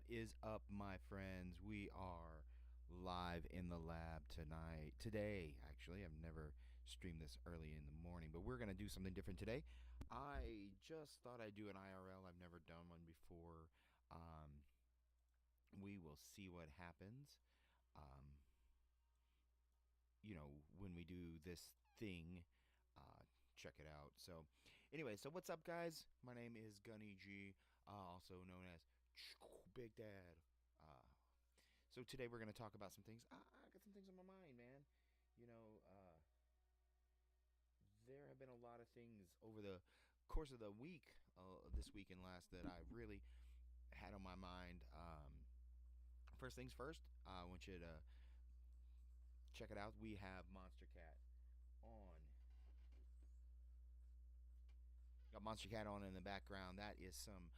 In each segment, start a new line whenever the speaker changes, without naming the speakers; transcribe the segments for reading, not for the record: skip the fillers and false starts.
is up, my friends? We are live in the lab today. Actually, I've never streamed this early in the morning, but we're gonna do something different today. I just thought I'd do an IRL. I've never done one before. Um, we will see what happens. Um, when we do this thing, uh, check it out. So, anyway, so what's up, guys? My name is Gunny G, also known as Big Dad. Uh, so today we're gonna talk about some things. I got some things on my mind, man. You know, uh, there have been a lot of things over the course of the week, this week and last, that I really had on my mind. First things first, I want you to check it out. We have Monster Cat on. Got Monster Cat on in the background. That is some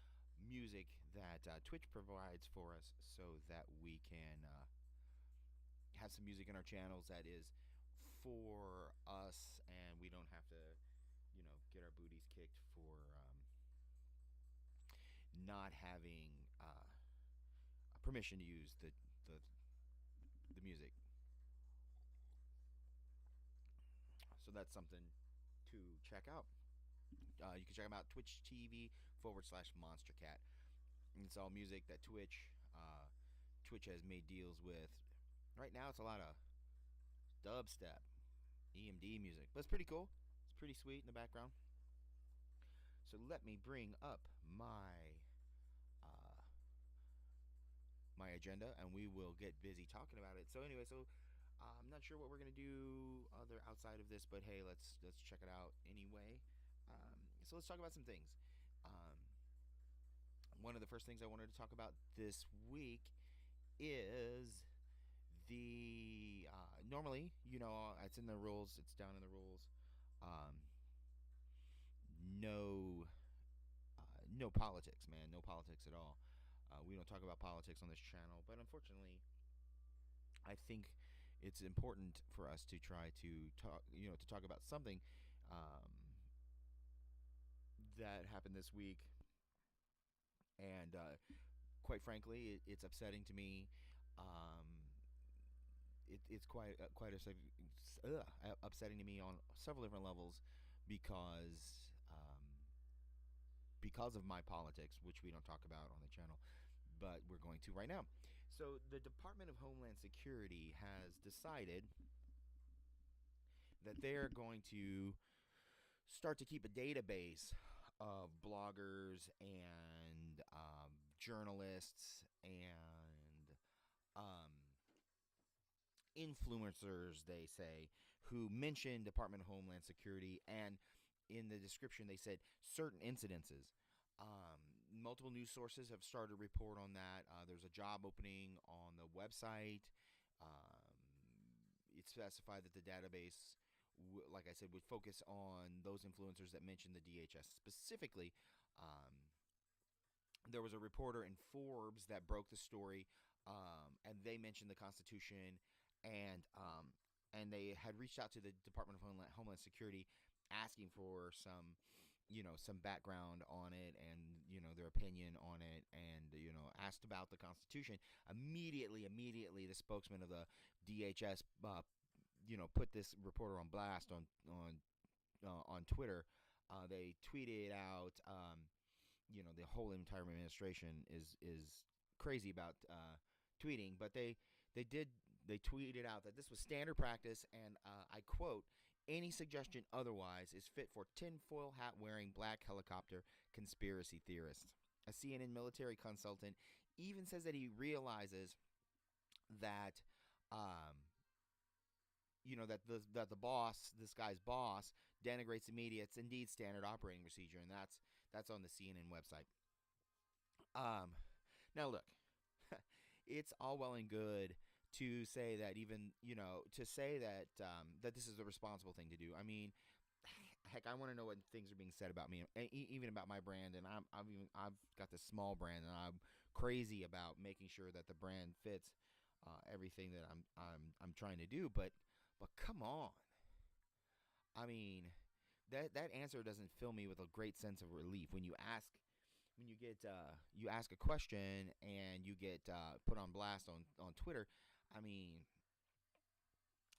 music that Twitch provides for us so that we can have some music in our channels that is for us, and we don't have to, get our booties kicked for not having permission to use the music. So that's something to check out. You can check them out, Twitch TV/Monster Cat. It's all music that Twitch has made deals with. Right now, it's a lot of dubstep, EMD music, but it's pretty cool. It's pretty sweet in the background. So let me bring up my my agenda, and we will get busy talking about it. So anyway, I'm not sure what we're gonna do other outside of this, but hey, let's check it out anyway. So let's talk about some things. One of the first things I wanted to talk about this week is the normally, it's in the rules. It's down in the rules. No, no politics, man. No politics at all. We don't talk about politics on this channel, but unfortunately, I think it's important for us to try to talk about something that happened this week, and quite frankly, it's upsetting to me. It's quite upsetting to me on several different levels because of my politics, which we don't talk about on the channel, but we're going to right now. So the Department of Homeland Security has decided that they're going to start to keep a database of bloggers and journalists and influencers, they say, who mention Department of Homeland Security, and in the description they said certain incidences. Multiple news sources have started to report on that. There's a job opening on the website. It specified that the database, like I said, would focus on those influencers that mentioned the DHS specifically. There was a reporter in Forbes that broke the story, and they mentioned the Constitution, and they had reached out to the Department of Homeland Security asking for some background on it, and their opinion on it, and asked about the Constitution. Immediately the spokesman of the DHS put this reporter on blast on Twitter. They tweeted out, the whole entire administration is crazy about tweeting, but they tweeted out that this was standard practice, and I quote, "Any suggestion otherwise is fit for tinfoil hat wearing black helicopter conspiracy theorists." A CNN military consultant even says that he realizes that that the boss, this guy's boss, denigrates the media. It's indeed standard operating procedure, and that's on the CNN website. Now look, it's all well and good to say that that this is the responsible thing to do. I mean, heck, I want to know what things are being said about me, even about my brand, and I've got this small brand, and I'm crazy about making sure that the brand fits everything that I'm trying to do. But come on, I mean, that answer doesn't fill me with a great sense of relief when you ask you ask a question and you get put on blast on Twitter. I mean,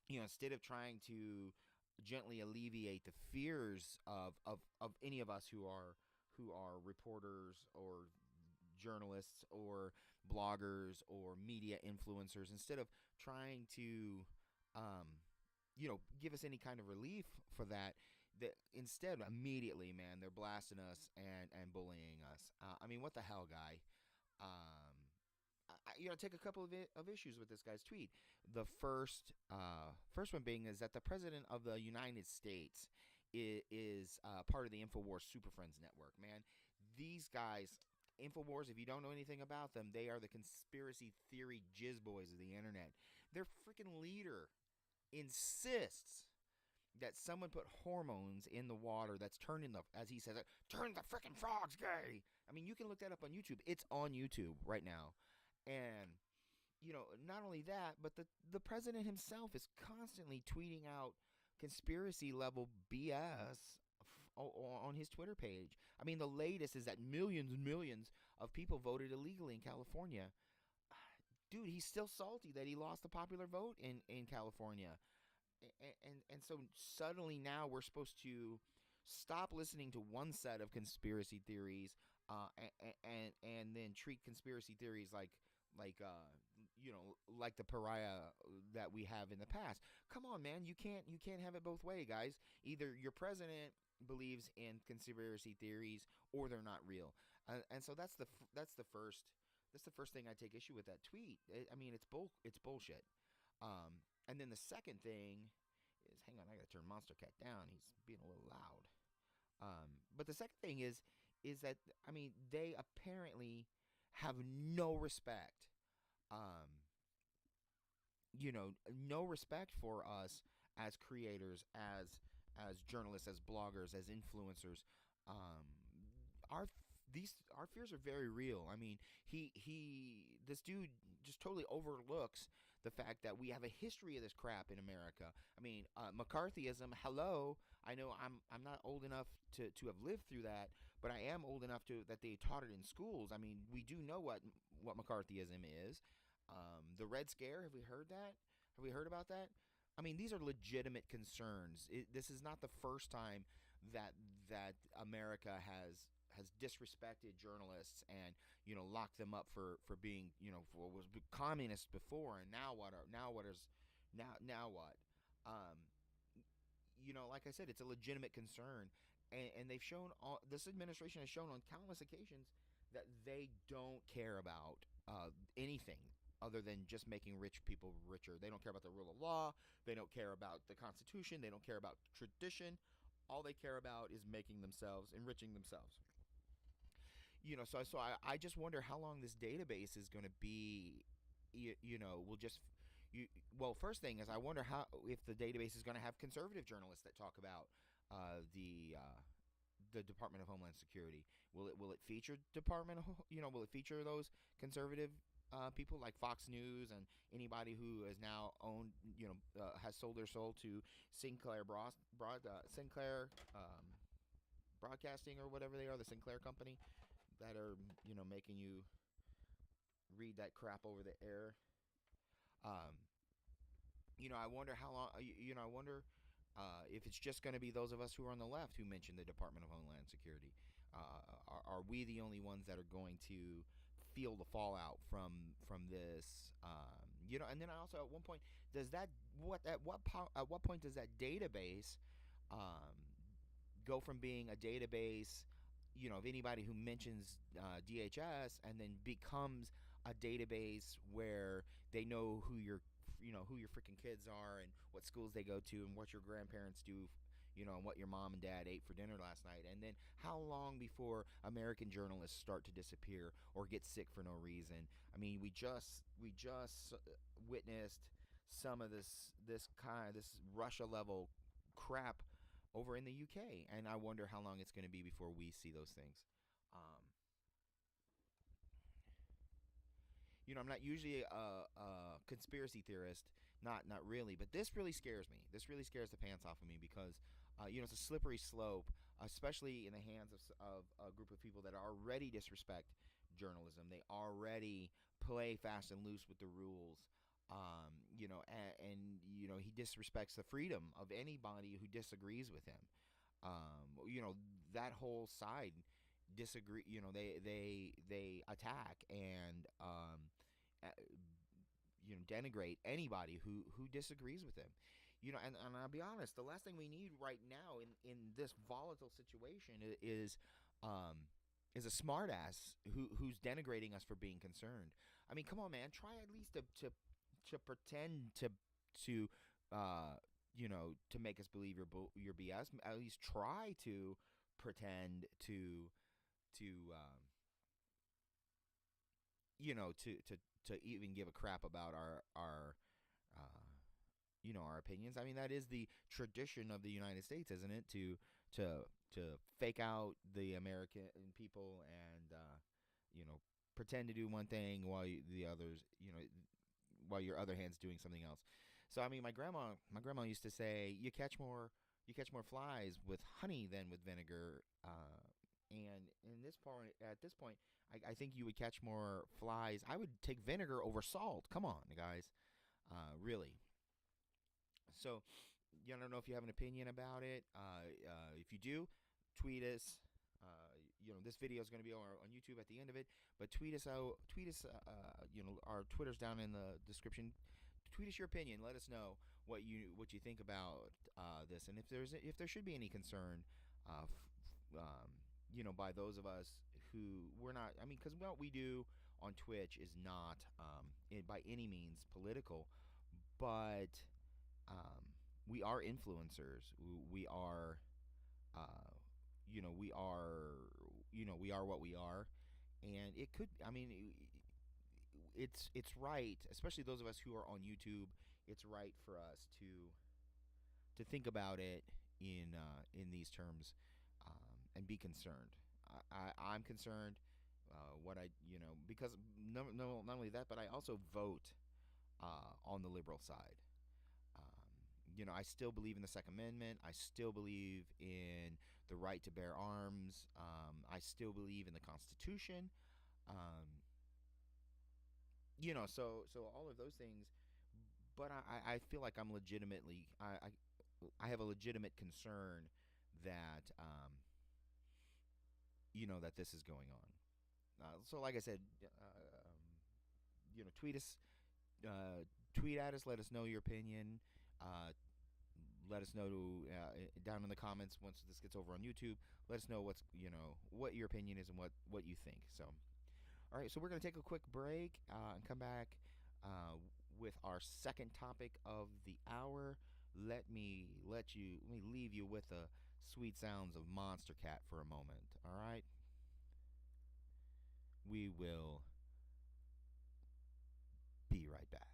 instead of trying to gently alleviate the fears of any of us who are reporters or journalists or bloggers or media influencers, instead of trying to give us any kind of relief for that, that instead immediately, man, they're blasting us and bullying us. I mean, what the hell, guy? Take a couple of issues with this guy's tweet. The first one being is that the president of the United States is part of the Infowars Super Friends network. Man, these guys, Infowars, if you don't know anything about them, they are the conspiracy theory jizz boys of the internet. Their freaking leader insists that someone put hormones in the water that's turning the, as he says it, turn the freaking frogs gay. I mean, you can look that up on YouTube. It's on YouTube right now. And, not only that, but the president himself is constantly tweeting out conspiracy level BS on his Twitter page. I mean, the latest is that millions and millions of people voted illegally in California. Dude, he's still salty that he lost the popular vote in California. And so suddenly now we're supposed to stop listening to one set of conspiracy theories, and then treat conspiracy theories like the pariah that we have in the past. Come on, man, you can't have it both ways, guys. Either your president believes in conspiracy theories or they're not real. And so that's the first thing I take issue with that tweet. I mean, it's bullshit. And then the second thing is, hang on, I gotta turn Monster Cat down. He's being a little loud. But the second thing is that, I mean, they apparently have no respect. No respect for us as creators, as journalists, as bloggers, as influencers. Our our fears are very real. I mean, this dude just totally overlooks the fact that we have a history of this crap in America. I mean, McCarthyism. Hello, I know I'm not old enough to have lived through that, but I am old enough to that they taught it in schools. I mean, we do know what McCarthyism is. The Red Scare. Have we heard that? Have we heard about that? I mean, these are legitimate concerns. This is not the first time that America has disrespected journalists and locked them up for being was communists before, and now what um like I said, it's a legitimate concern, and they've shown this administration has shown on countless occasions that they don't care about anything other than just making rich people richer. They don't care about the rule of law. They don't care about the Constitution. They don't care about tradition. All they care about is enriching themselves. I just wonder how long this database is going to be. We'll just well, first thing is, I wonder how if the database is going to have conservative journalists that talk about the Department of Homeland Security. Will it feature will it feature those conservative people like Fox News and anybody who has now owned has sold their soul to Sinclair Sinclair Broadcasting, or whatever they are, the Sinclair company, that are making you read that crap over the air. I wonder how long. I wonder if it's just going to be those of us who are on the left who mention the Department of Homeland Security. Are we the only ones that are going to feel the fallout from this? And then I also, at one point, does that at what point does that database go from being a database, of anybody who mentions DHS, and then becomes a database where they know who your freaking kids are, and what schools they go to, and what your grandparents do, and what your mom and dad ate for dinner last night? And then how long before American journalists start to disappear or get sick for no reason? I mean, we just witnessed some of this Russia level crap over in the UK, and I wonder how long it's going to be before we see those things. I'm not usually a conspiracy theorist, not really, but this really scares me. This really scares the pants off of me because it's a slippery slope especially in the hands of a group of people that already disrespect journalism. They already play fast and loose with the rules. And he disrespects the freedom of anybody who disagrees with him. That whole side disagree. They attack and uh, denigrate anybody who disagrees with him. And I'll be honest, the last thing we need right now in this volatile situation um, is a smartass who's denigrating us for being concerned. I mean, come on, man, try at least to pretend to to make us believe your BS. At least try to pretend to to even give a crap about uh, our opinions. I mean, that is the tradition of the United States, isn't it? To to fake out the American people and pretend to do one thing while the others, while your other hand's doing something else. So I mean, my grandma used to say, you catch more flies with honey than with vinegar. And at this point, I think you would catch more flies. I would take vinegar over salt. Come on, guys, really. So, I don't know if you have an opinion about it. If you do, tweet us. This video is going to be on YouTube at the end of it. But tweet us out. Tweet us. Our Twitter's down in the description. Tweet us your opinion. Let us know what you think about this, and if there should be any concern, by those of us who we're not. I mean, because what we do on Twitch is not by any means political, but um, we are influencers. We are, uh, we are what we are, and it could. I mean, it's right, especially those of us who are on YouTube. It's right for us to think about it in these terms, and be concerned. I'm concerned. What I because no not only that, but I also vote on the liberal side. I still believe in the Second Amendment. I still believe in the right to bear arms. I still believe in the Constitution. Um, so all of those things. But I feel like I'm legitimately I have a legitimate concern that that this is going on. So like I said, tweet us, tweet at us. Let us know your opinion. Uh, Let us know down in the comments once this gets over on YouTube. Let us know what your opinion is and what you think. So, all right, so we're gonna take a quick break and come back with our second topic of the hour. Let me leave you with the sweet sounds of Monster Cat for a moment. All right, we will be right back.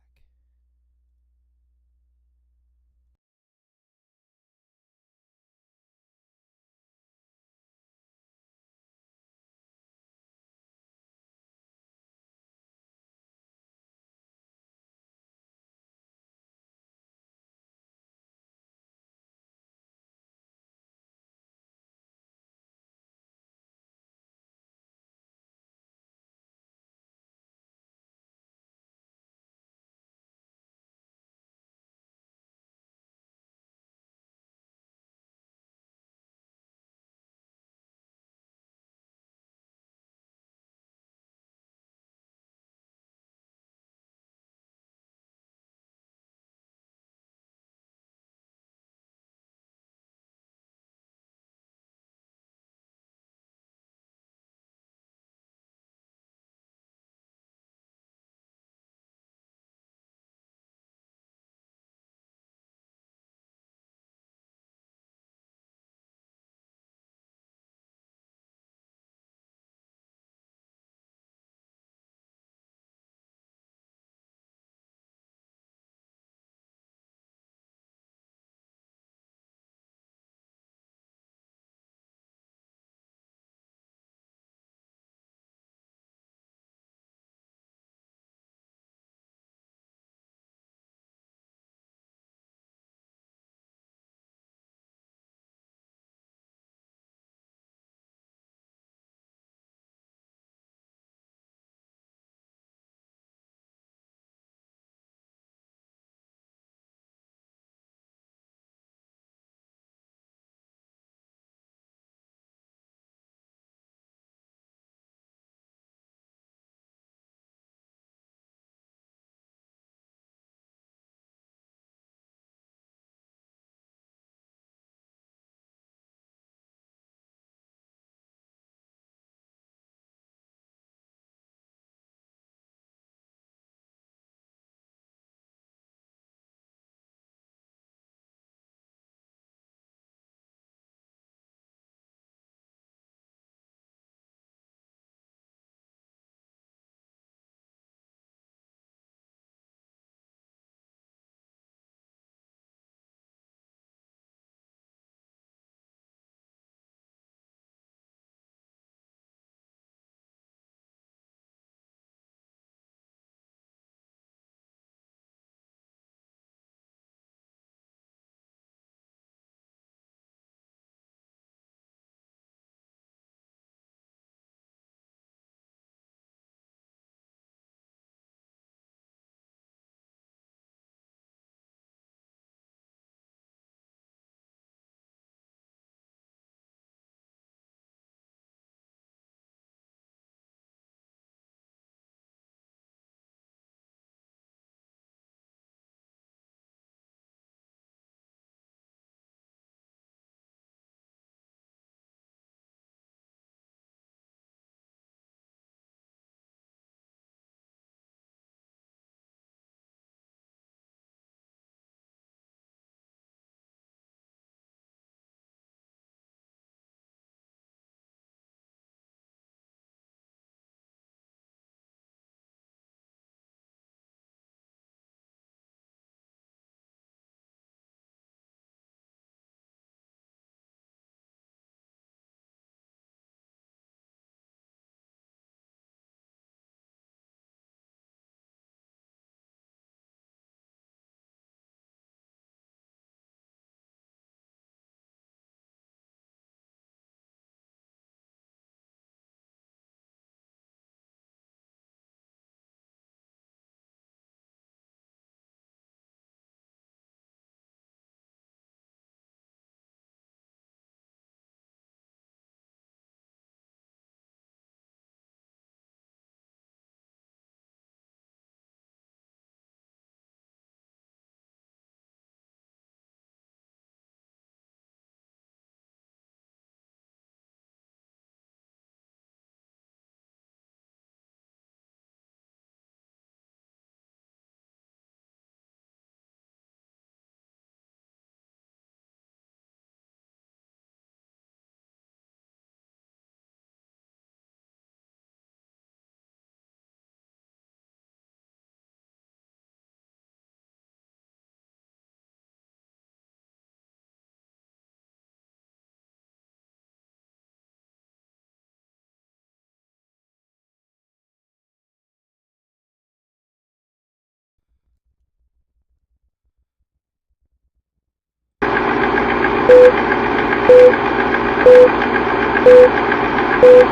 And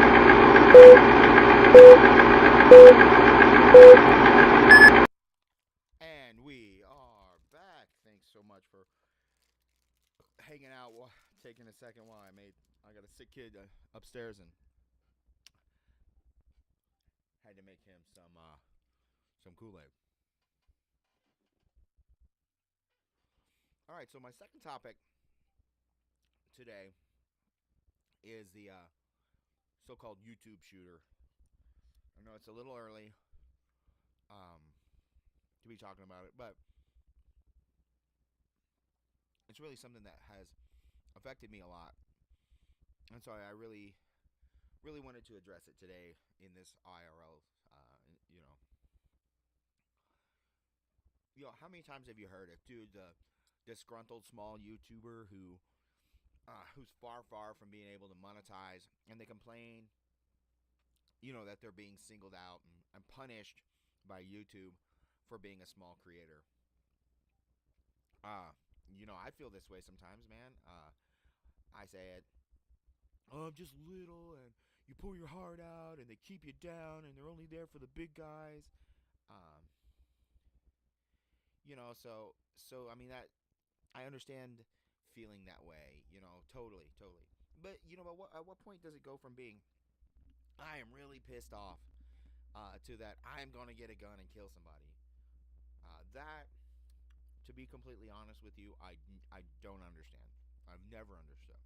we are back. Thanks so much for hanging out, taking a second while I got a sick kid upstairs and had to make him some Kool-Aid. All right, so my second topic today is the so-called YouTube shooter. I know it's a little early um, to be talking about it, but it's really something that has affected me a lot, and so I really wanted to address it today in this IRL. You know, how many times have you heard it, dude? The disgruntled small YouTuber who's far from being able to monetize, and they complain, that they're being singled out and punished by YouTube for being a small creator. Uh, I feel this way sometimes, man. I say it, oh, I'm just little, and you pour your heart out, and they keep you down, and they're only there for the big guys. Um, so I mean that I understand feeling that way, totally. But at what point does it go from being I am really pissed off to that I'm gonna get a gun and kill somebody? That, to be completely honest with you, I don't understand. I've never understood.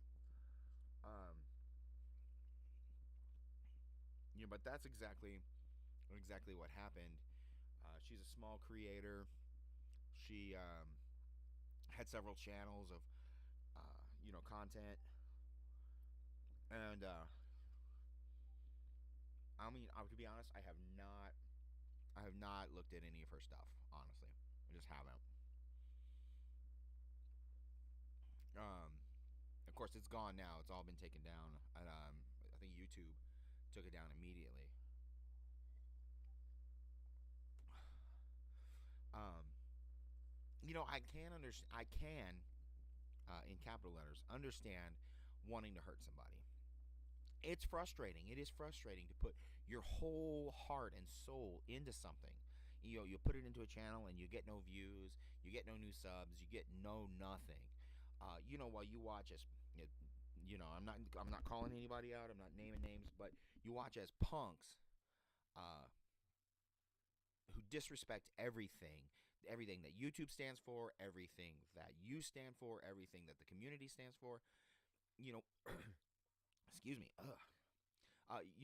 Um, but that's exactly what happened. She's a small creator. She had several channels of content, and I mean, to be honest, I have not looked at any of her stuff. Honestly, I just haven't. Um, of course, it's gone now. It's all been taken down. And, I think YouTube took it down immediately. Um, I can understand. I can, in capital letters, understand wanting to hurt somebody. It's frustrating. It is frustrating to put your whole heart and soul into something. You put it into a channel and you get no views, you get no new subs, you get no nothing. While you watch as, I'm not calling anybody out. I'm not naming names, but you watch as punks uh, who disrespect everything that YouTube stands for, everything that you stand for, everything that the community stands for. You know, excuse me. Ugh.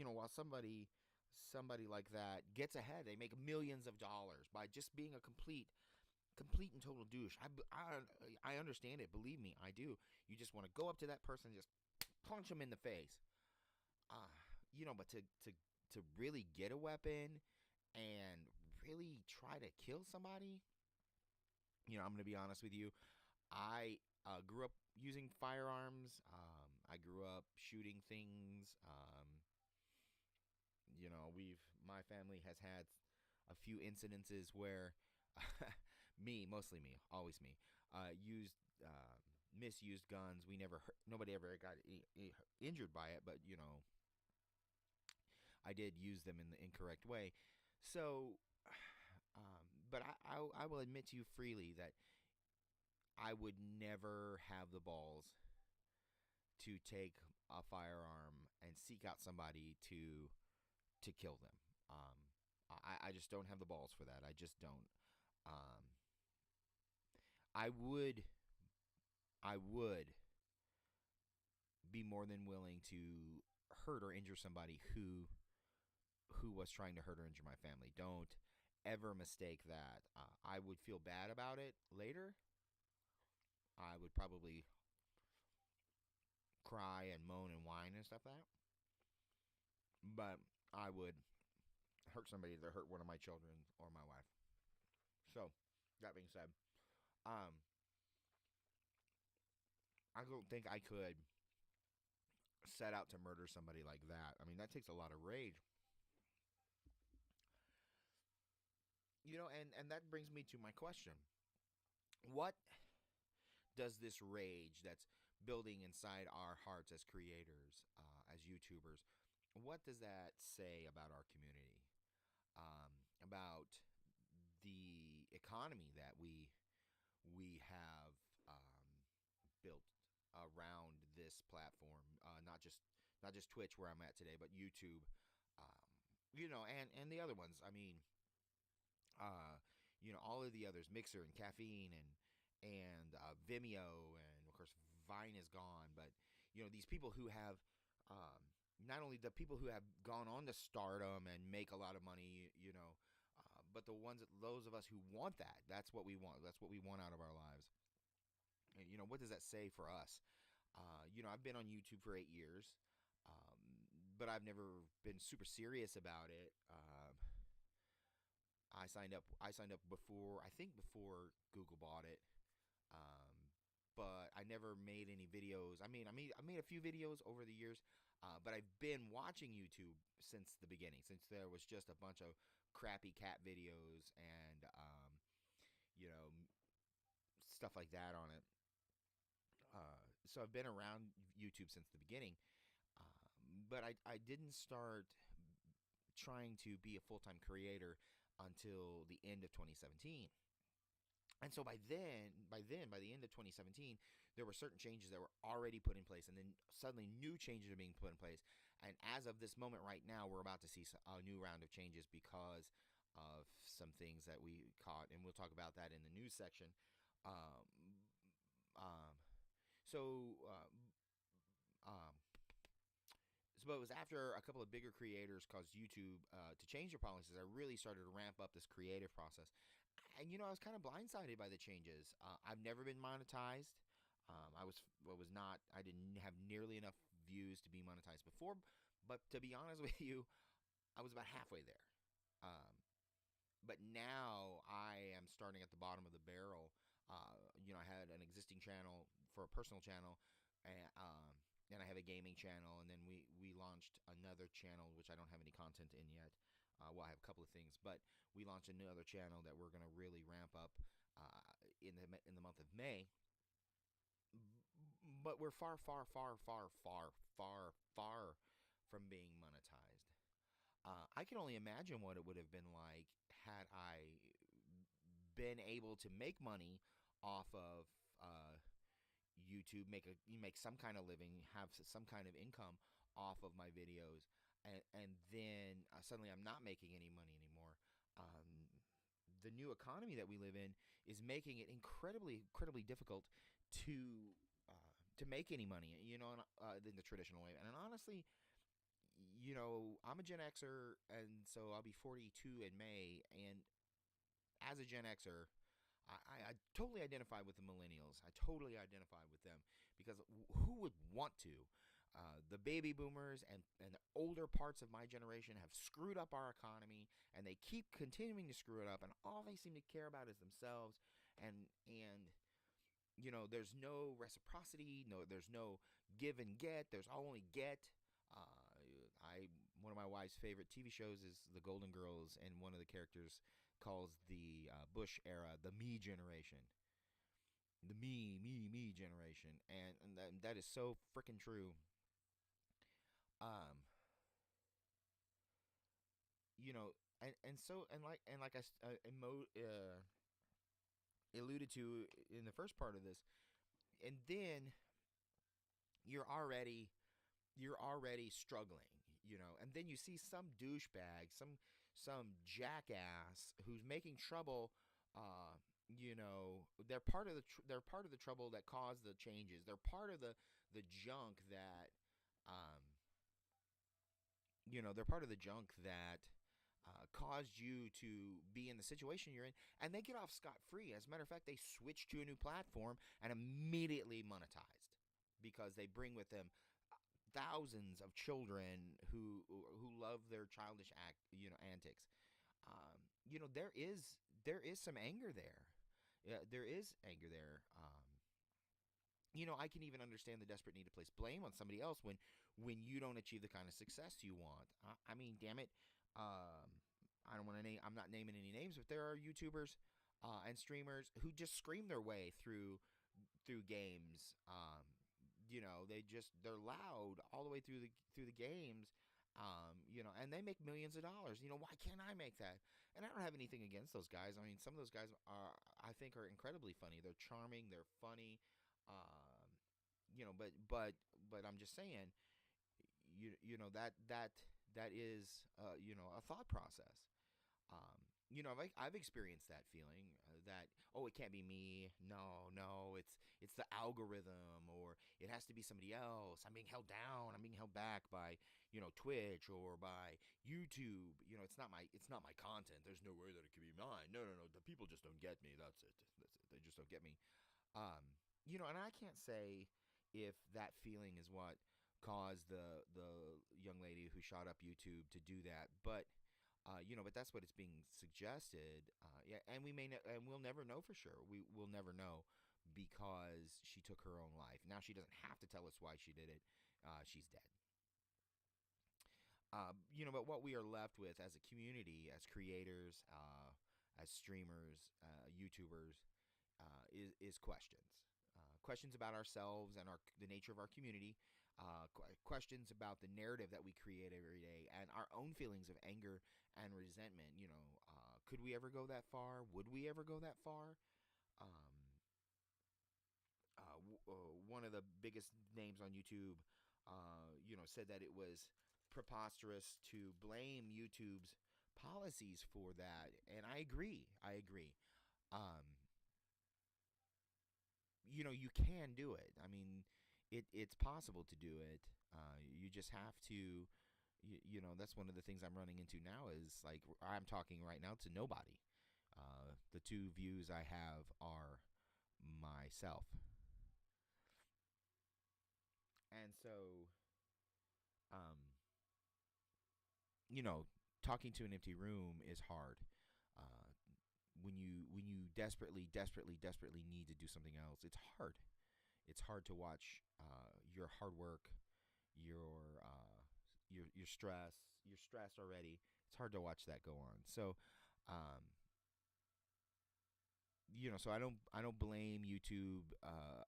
While somebody like that gets ahead, they make millions of dollars by just being a complete and total douche. I understand it. Believe me, I do. You just want to go up to that person and just punch them in the face. Uh, but to really get a weapon and really try to kill somebody, I'm going to be honest with you. I grew up using firearms. I grew up shooting things. My family has had a few incidences where mostly me, always me, used misused guns. Nobody ever got injured by it, but I did use them in the incorrect way. So, but I will admit to you freely that I would never have the balls to take a firearm and seek out somebody to kill them. I just don't have the balls for that. I just don't. Um, I would I would be more than willing to hurt or injure somebody who was trying to hurt or injure my family. Don't ever mistake that. I would feel bad about it later. I would probably cry and moan and whine and stuff like that. But I would hurt somebody to hurt one of my children or my wife. So, that being said, um, I don't think I could set out to murder somebody like that. I mean, that takes a lot of rage. And that brings me to my question. What does this rage that's building inside our hearts as creators, as YouTubers, what does that say about our community? About the economy that we have built around this platform, not just Twitch where I'm at today, but YouTube, um, and the other ones. I mean, uh, all of the others, Mixer and Caffeine and Vimeo, and of course Vine is gone. But these people who have, um, not only the people who have gone on to stardom and make a lot of money, but those of us who want that. That's what we want. That's what we want out of our lives. And what does that say for us? I've been on YouTube for 8 years, but I've never been super serious about it. I signed up. I signed up before. I think before Google bought it. Um, but I never made any videos. I made a few videos over the years, but I've been watching YouTube since the beginning. Since there was just a bunch of crappy cat videos and you know stuff like that on it. So I've been around YouTube since the beginning, but I didn't start trying to be a full time creator until the end of 2017. And so by the end of 2017, there were certain changes that were already put in place, and then suddenly new changes are being put in place. And as of this moment right now, we're about to see a new round of changes because of some things that we caught, and we'll talk about that in the news section. Um, um, so, um, but it was after a couple of bigger creators caused YouTube to change their policies. I really started to ramp up this creative process, and I was kind of blindsided by the changes. I've never been monetized. I was not. I didn't have nearly enough views to be monetized before. But to be honest with you, I was about halfway there. Um, but now I am starting at the bottom of the barrel. I had an existing channel for a personal channel, and I have a gaming channel, and then we launched another channel which I don't have any content in yet. Well, I have a couple of things, but we launched another channel that we're going to really ramp up in the month of May. But we're far, far, far, far, far, far, far from being monetized. I can only imagine what it would have been like had I been able to make money off of YouTube, make some kind of living, have some kind of income off of my videos, and then suddenly I'm not making any money anymore. The new economy that we live in is making it incredibly difficult to to make any money, in the traditional way. And honestly, I'm a Gen Xer, and so I'll be 42 in May. And as a Gen Xer, I totally identify with the millennials. I totally identify with them because who would want to? The baby boomers and the older parts of my generation have screwed up our economy, and they keep continuing to screw it up. And all they seem to care about is themselves. And there's no reciprocity. No, there's no give and get. There's only get. One of my wife's favorite TV shows is The Golden Girls, and one of the characters calls the Bush era the me generation, the me generation, and that is so freaking true. Um, and like alluded to in the first part of this, and then you're already you're already struggling, and then you see some douchebag, some jackass who's making trouble. They're part of the trouble that caused the changes. They're part of the junk that um, they're part of the junk that caused you to be in the situation you're in, and they get off scot free. As a matter of fact, they switch to a new platform and immediately monetized because they bring with them thousands of children who love their childish antics. There is some anger there. Yeah, there is anger there. I can even understand the desperate need to place blame on somebody else when you don't achieve the kind of success you want. I mean, damn it. I don't want to name. I'm not naming any names, but there are YouTubers and streamers who just scream their way through games. They're loud all the way through the games, And they make millions of dollars. Why can't I make that? And I don't have anything against those guys. I mean, some of those guys I think, are incredibly funny. They're charming. They're funny. But I'm just saying, that is, a thought process. I've experienced that feeling, that, oh, it can't be me. No, no, it's the algorithm, or it has to be somebody else. I'm being held down. I'm being held back by, Twitch or by YouTube. It's not my content. There's no way that it could be mine. No, no, no. The people just don't get me. That's it. That's it. They just don't get me. And I can't say if that feeling is what caused the young lady who shot up YouTube to do that, but that's what it's being suggested. Yeah, and we'll never know for sure. We will never know, because she took her own life. Now she doesn't have to tell us why she did it. She's dead. But what we are left with as a community, as creators, as streamers, YouTubers, is questions. Questions about ourselves and the nature of our community. Questions about the narrative that we create every day, and our own feelings of anger and resentment. Could we ever go that far? Would we ever go that far? Um, One of the biggest names on YouTube, said that it was preposterous to blame YouTube's policies for that, and I agree. I agree. Um, you can do it. I mean, it's possible to do it. You just have to. That's one of the things I'm running into now. Is like, I'm talking right now to nobody. The two views I have are myself, and so, um, you know, talking to an empty room is hard. Uh, when you desperately, desperately, desperately need to do something else, it's hard. It's hard to watch your hard work, your your stress. You're stressed already. It's hard to watch that go on. So, um, so I don't blame YouTube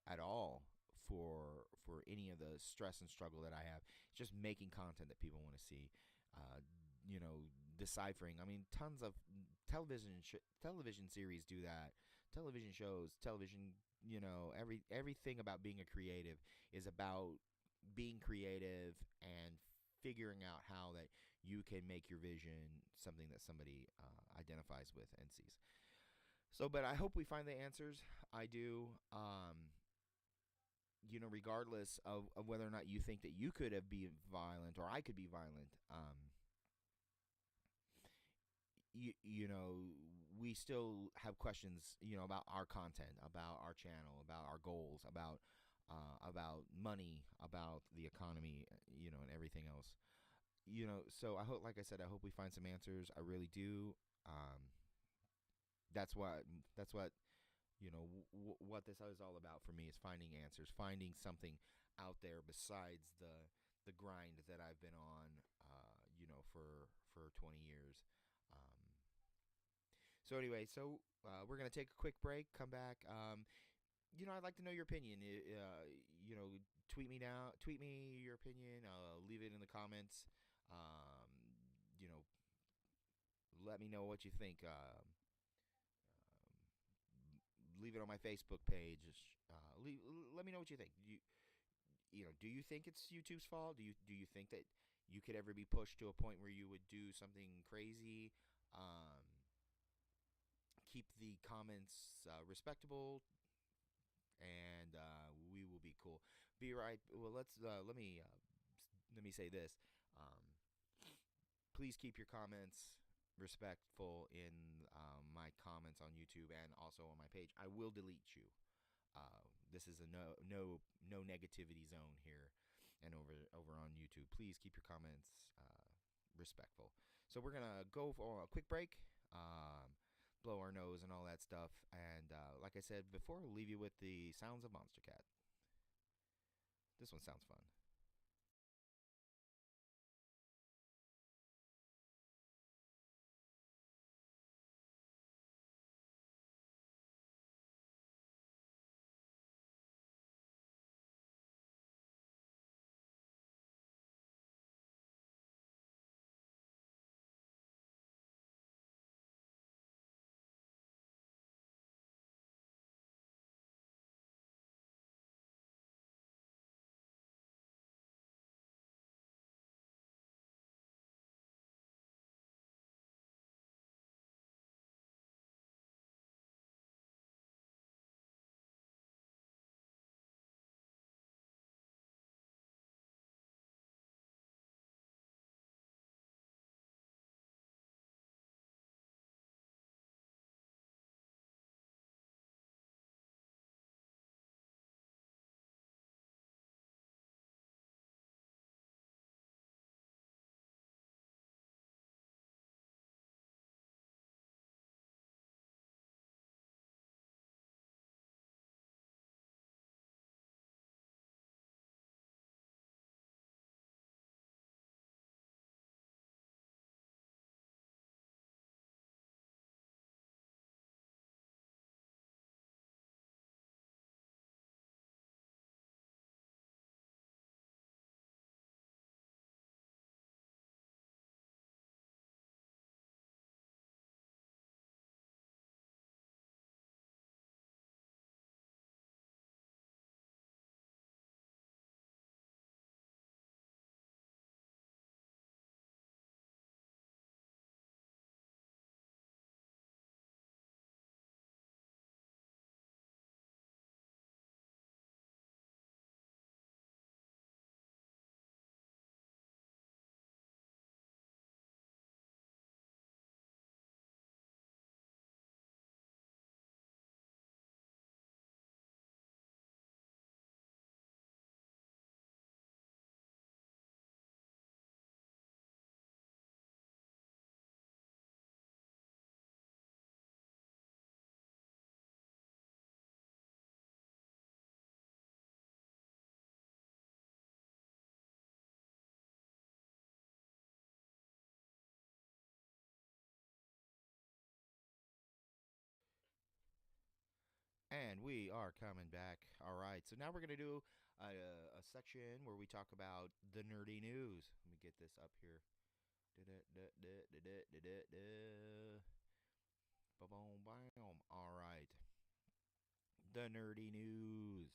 at all for any of the stress and struggle that I have. It's just making content that people want to see. Uh, Deciphering. I mean, tons of television series do that. Television shows, television. Everything about being a creative is about being creative and figuring out how that you can make your vision something that somebody identifies with and sees. So, but I hope we find the answers. I do. Regardless of whether or not you think that you could have been violent or I could be violent, we still have questions, about our content, about our channel, about our goals, about money, about the economy, and everything else. So I hope, like I said, I hope we find some answers. I really do. That's what what this is all about for me, is finding answers, finding something out there besides the grind that I've been on, for 20 years. Um, so anyway, we're gonna take a quick break, come back. I'd like to know your opinion. Tweet me your opinion. Leave it in the comments. Um, you know, Let me know what you think. Leave it on my Facebook page. Let me know what you think. Do you think it's YouTube's fault? Do you think that you could ever be pushed to a point where you would do something crazy? Keep the comments respectable, and we will be cool. Be right. Well, let me say this. Um, Please keep your comments respectful in my comments on YouTube and also on my page. I will delete you. This is a no negativity zone here, and over on YouTube. Please keep your comments respectful. So we're gonna go for a quick break, blow our nose and all that stuff, and like I said before, we'll leave you with the sounds of Monster Cat. This one sounds fun. And we are coming back. All right. So now we're going to do a section where we talk about the nerdy news. Let me get this up here. All right. The nerdy news.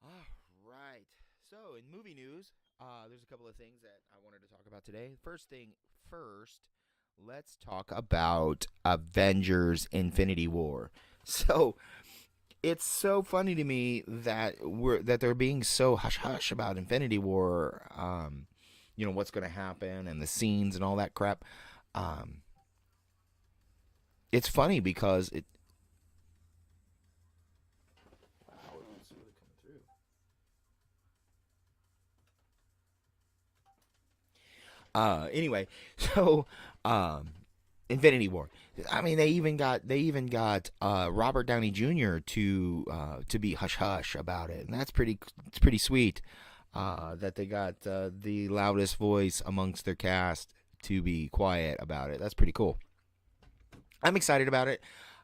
All right. So, in movie news, there's a couple of things that I wanted to talk about today. First thing first, let's talk about Avengers Infinity War. So, it's so funny to me that they're being so hush hush about Infinity War. What's going to happen and the scenes and all that crap. It's funny because it. Wow, it's really coming through. Anyway, so Infinity War. I mean, they even got Robert Downey Jr. to be hush hush about it, and it's pretty sweet that they got the loudest voice amongst their cast to be quiet about it. That's pretty cool. I'm excited about it.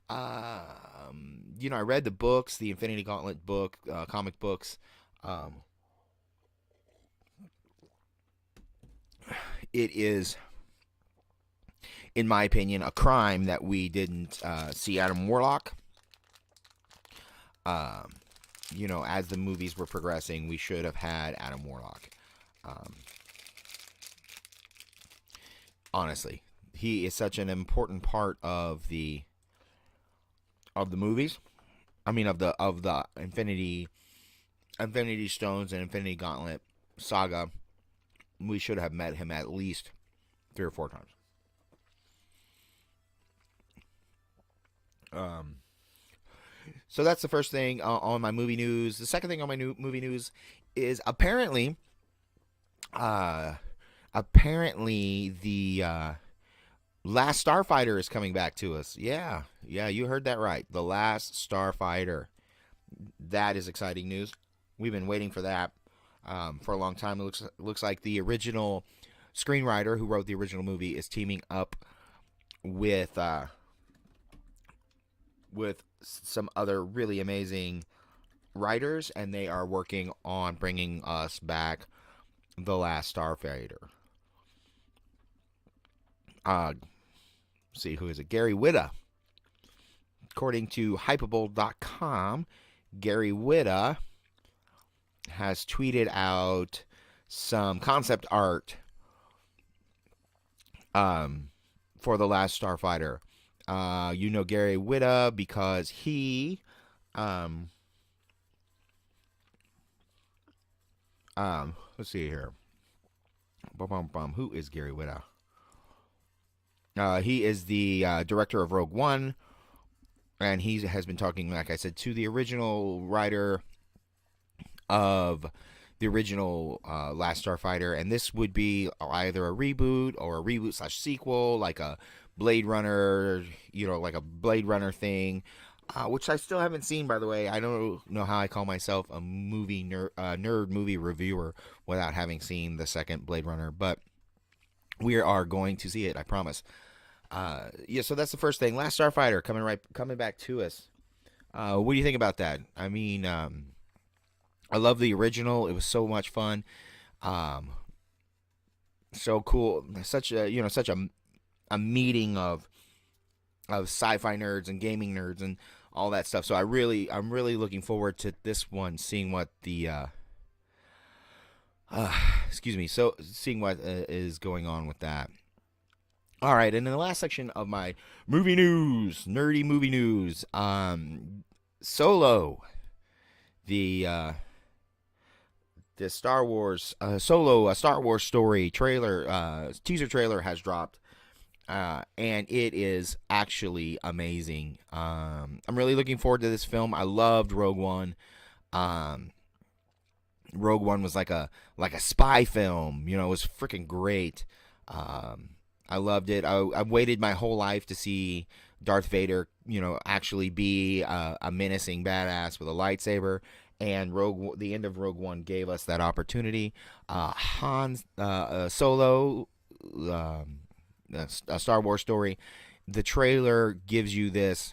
I read the books, the Infinity Gauntlet book, comic books. Um, it is, in my opinion, a crime that we didn't see Adam Warlock. As the movies were progressing, we should have had Adam Warlock. Honestly, he is such an important part of the movies. I mean, of the Infinity Stones and Infinity Gauntlet saga. We should have met him at least 3 or 4 times. So that's the first thing on my movie news. The second thing on my movie news is apparently the Last Starfighter is coming back to us. Yeah, you heard that right. The Last Starfighter. That is exciting news. We've been waiting for that for a long time. It looks like the original screenwriter who wrote the original movie is teaming up with some other really amazing writers, and they are working on bringing us back The Last Starfighter. See, who is it? Gary Whitta. According to Hypable.com, Gary Whitta has tweeted out some concept art for The Last Starfighter. Gary Whitta because he let's see here. Who is Gary Whitta? He is the director of Rogue One, and he has been talking, like I said, to the original writer of the original Last Starfighter, and this would be either a reboot or a reboot/sequel, like a Blade Runner, like a Blade Runner thing, which I still haven't seen, by the way. I don't know how I call myself a movie nerd movie reviewer without having seen the second Blade Runner, but we are going to see it, I promise. So that's the first thing. Last Starfighter coming back to us. What do you think about that? I mean, I love the original. It was so much fun. So cool. Such a meeting of sci-fi nerds and gaming nerds and all that stuff. So I'm really looking forward to this one, seeing what the seeing what is going on with that. All right, and in the last section of my movie news, nerdy movie news, Solo, the Star Wars Solo, a Star Wars story trailer, teaser trailer has dropped, and it is actually amazing. I'm really looking forward to this film. I loved Rogue One. Rogue One was like a spy film. It was freaking great. I loved it. I waited my whole life to see Darth Vader, actually be a menacing badass with a lightsaber. And the end of Rogue One gave us that opportunity. Solo, a Star Wars story. The trailer gives you this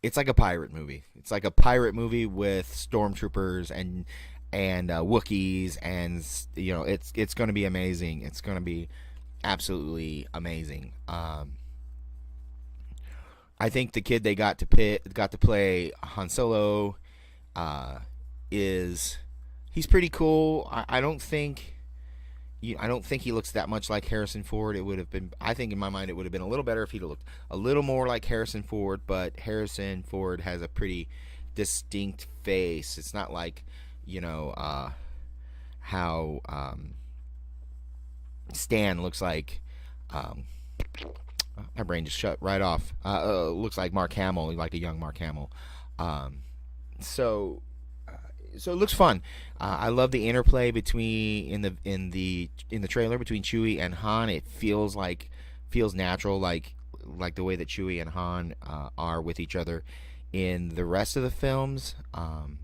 it's like a pirate movie. It's like a pirate movie with stormtroopers and Wookiees, and it's going to be amazing. It's going to be absolutely amazing. I think the kid they got to play Han Solo uh, is he's pretty cool. I don't think he looks that much like Harrison Ford. It would have been, I think in my mind, it would have been a little better if he'd looked a little more like Harrison Ford. But Harrison Ford has a pretty distinct face. It's not like, how Stan looks like. My brain just shut right off. Looks like Mark Hamill, like a young Mark Hamill. Um, so so it looks fun. I love the interplay between in the trailer between Chewie and Han. It feels natural, like the way that Chewie and Han are with each other in the rest of the films. From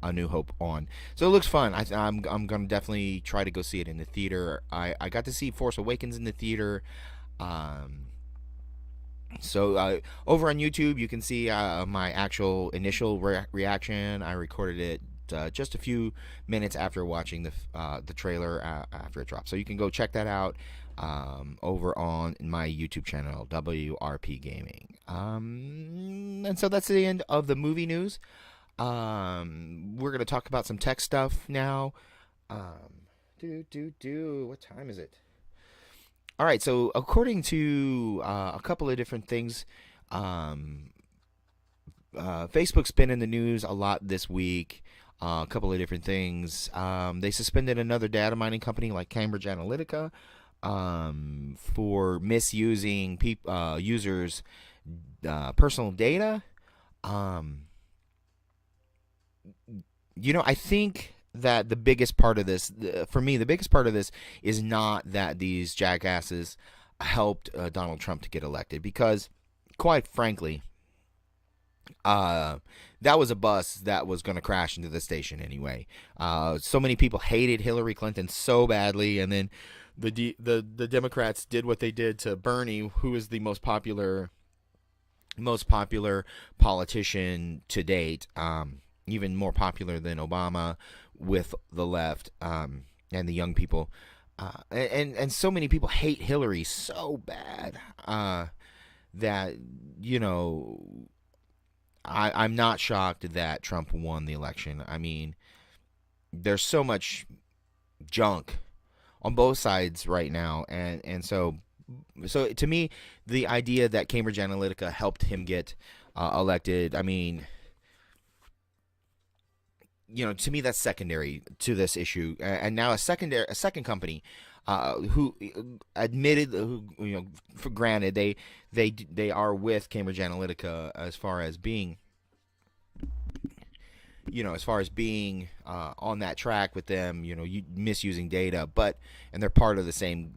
A New Hope on. So it looks fun. I'm gonna definitely try to go see it in the theater. I got to see Force Awakens in the theater. So over on YouTube, you can see my actual initial reaction. I recorded it just a few minutes after watching the trailer after it dropped. So you can go check that out over on my YouTube channel, WRPGaming. And so that's the end of the movie news. We're gonna talk about some tech stuff now. What time is it? All right, so according to a couple of different things, Facebook's been in the news a lot this week. A couple of different things. They suspended another data mining company like Cambridge Analytica for misusing users' personal data. I think that the biggest part of this, for me, the biggest part of this is not that these jackasses helped Donald Trump to get elected, because, quite frankly, that was a bus that was going to crash into the station anyway. So many people hated Hillary Clinton so badly, and then the Democrats did what they did to Bernie, who is the most popular politician to date. Even more popular than Obama with the left and the young people. And so many people hate Hillary so bad that, I'm not shocked that Trump won the election. I mean, there's so much junk on both sides right now. And so to me, the idea that Cambridge Analytica helped him get elected, I mean, to me, that's secondary to this issue. And now a second company who admitted, for granted, they are with Cambridge Analytica as far as being, on that track with them, misusing data, and they're part of the same,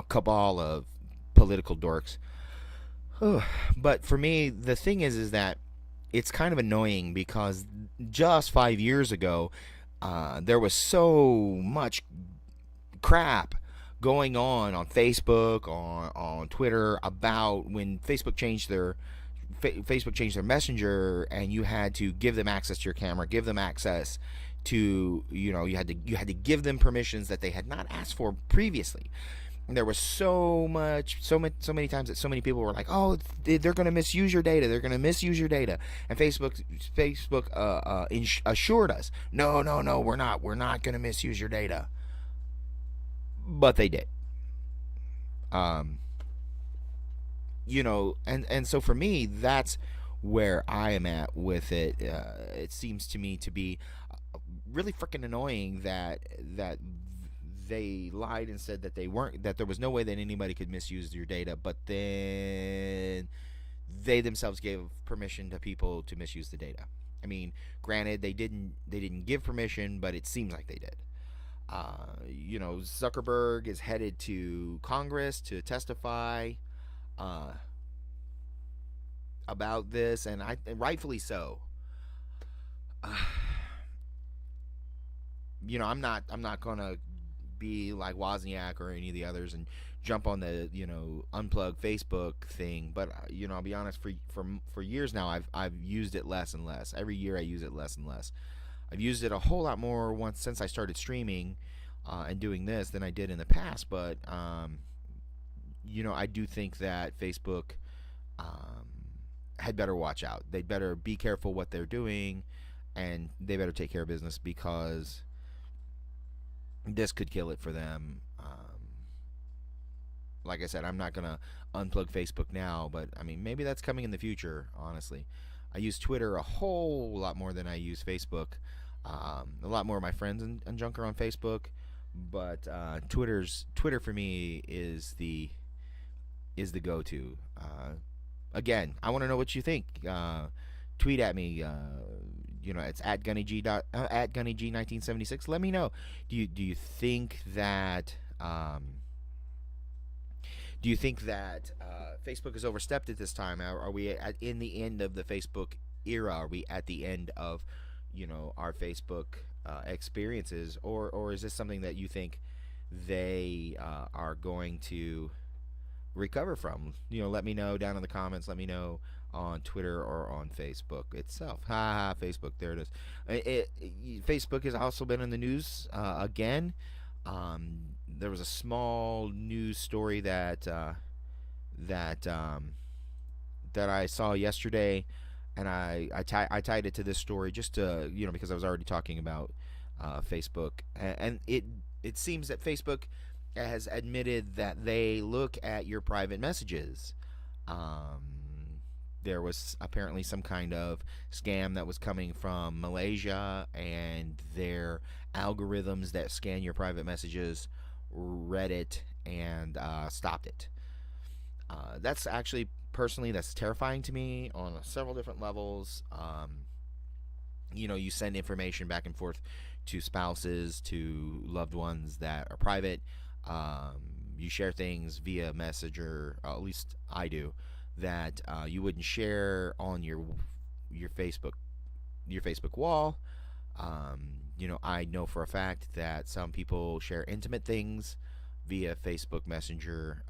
cabal of political dorks. But for me, the thing is that it's kind of annoying, because just 5 years ago, there was so much crap going on Facebook, on Twitter, about when Facebook changed their Messenger, and you had to give them access to your camera, give them access to, you had to give them permissions that they had not asked for previously. And there was so many times that so many people were like, "Oh, they're going to misuse your data. They're going to misuse your data." And Facebook assured us, "No, we're not. We're not going to misuse your data." But they did. And so for me, that's where I am at with it. It seems to me to be really freaking annoying that they lied and said that there was no way that anybody could misuse your data, but then they themselves gave permission to people to misuse the data. I mean, granted, they didn't give permission, but it seems like they did. Zuckerberg is headed to Congress to testify about this, and rightfully so. I'm not gonna be like Wozniak or any of the others and jump on the unplug Facebook thing. But I'll be honest, for years now, I've used it less and less. Every year I use it less and less. I've used it a whole lot more once since I started streaming and doing this than I did in the past. But I do think that Facebook um, had better watch out. They better be careful what they're doing, and they better take care of business because this could kill it for them. Like I said, I'm not gonna unplug Facebook now, but I mean maybe that's coming in the future. Honestly, I use Twitter a whole lot more than I use Facebook. A lot more of my friends and junk are on Facebook, but Twitter for me is the go-to. Again, I want to know what you think. Tweet at me. It's at Gunny G 1976. Let me know. Do you think that Facebook is overstepped at this time? Are we in the end of the Facebook era? Are we at the end of our Facebook experiences, or is this something that you think they are going to recover from? Let me know down in the comments. Let me know on Twitter or on Facebook itself. Ha ha, Facebook. There it is. Facebook has also been in the news again. There was a small news story that I saw yesterday, and I tied it to this story just to because I was already talking about Facebook, and it seems that Facebook has admitted that they look at your private messages. Um, there was apparently some kind of scam that was coming from Malaysia, and their algorithms that scan your private messages read it and stopped it. That's actually personally that's terrifying to me on several different levels. You send information back and forth to spouses, to loved ones that are private. You share things via Messenger, at least I do, that you wouldn't share on your Facebook wall. I know for a fact that some people share intimate things via Facebook Messenger.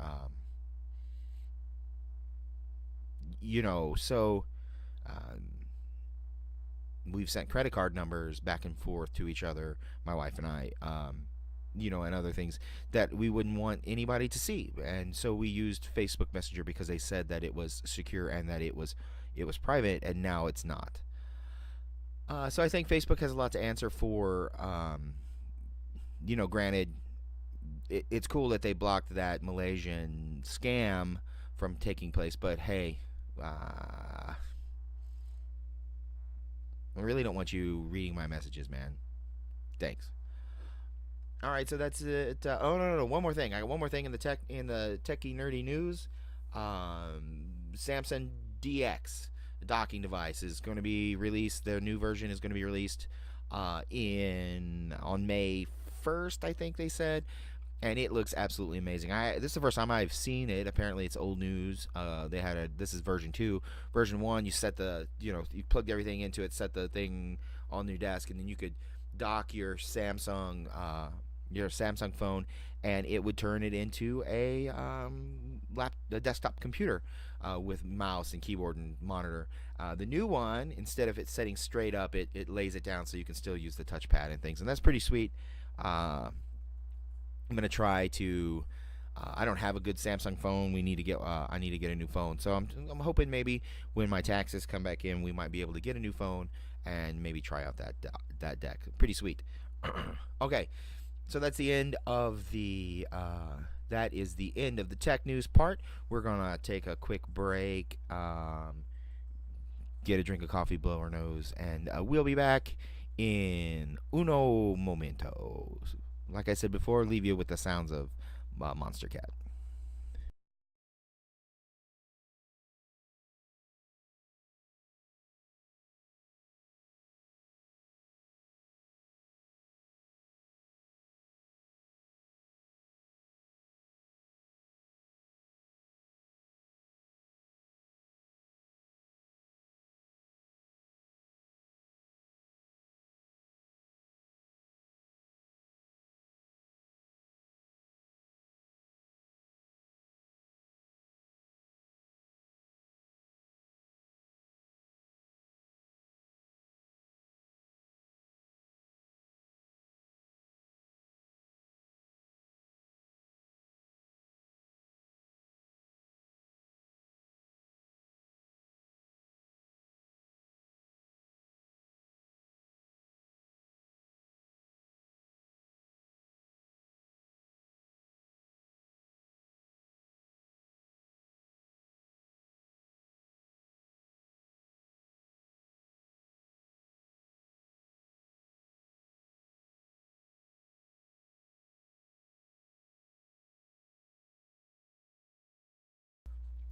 So um, we've sent credit card numbers back and forth to each other, my wife and I. And other things that we wouldn't want anybody to see, and so we used Facebook Messenger because they said that it was secure and that it was private, and now it's not. So I think Facebook has a lot to answer for. Granted, it's cool that they blocked that Malaysian scam from taking place, but hey, I really don't want you reading my messages, man. Thanks. All right, so that's it. Oh no, one more thing. I got one more thing in the techie nerdy news. Samsung DX docking device is going to be released. Their new version is going to be released on May 1st, I think they said, and it looks absolutely amazing. This is the first time I've seen it. Apparently, it's old news. This is version 2. Version 1, you set you plugged everything into it, set the thing on your desk, and then you could dock your Samsung phone, and it would turn it into a desktop computer with mouse and keyboard and monitor. The new one, instead of it setting straight up, it lays it down so you can still use the touchpad and things, and that's pretty sweet. I'm gonna try to. I don't have a good Samsung phone. I need to get a new phone. So I'm hoping maybe when my taxes come back in, we might be able to get a new phone and maybe try out that deck. Pretty sweet. Okay, so that's the end of the tech news part. We're gonna take a quick break, get a drink of coffee, blow our nose, and we'll be back in uno momento. Like I said before, leave you with the sounds of Monster Cat.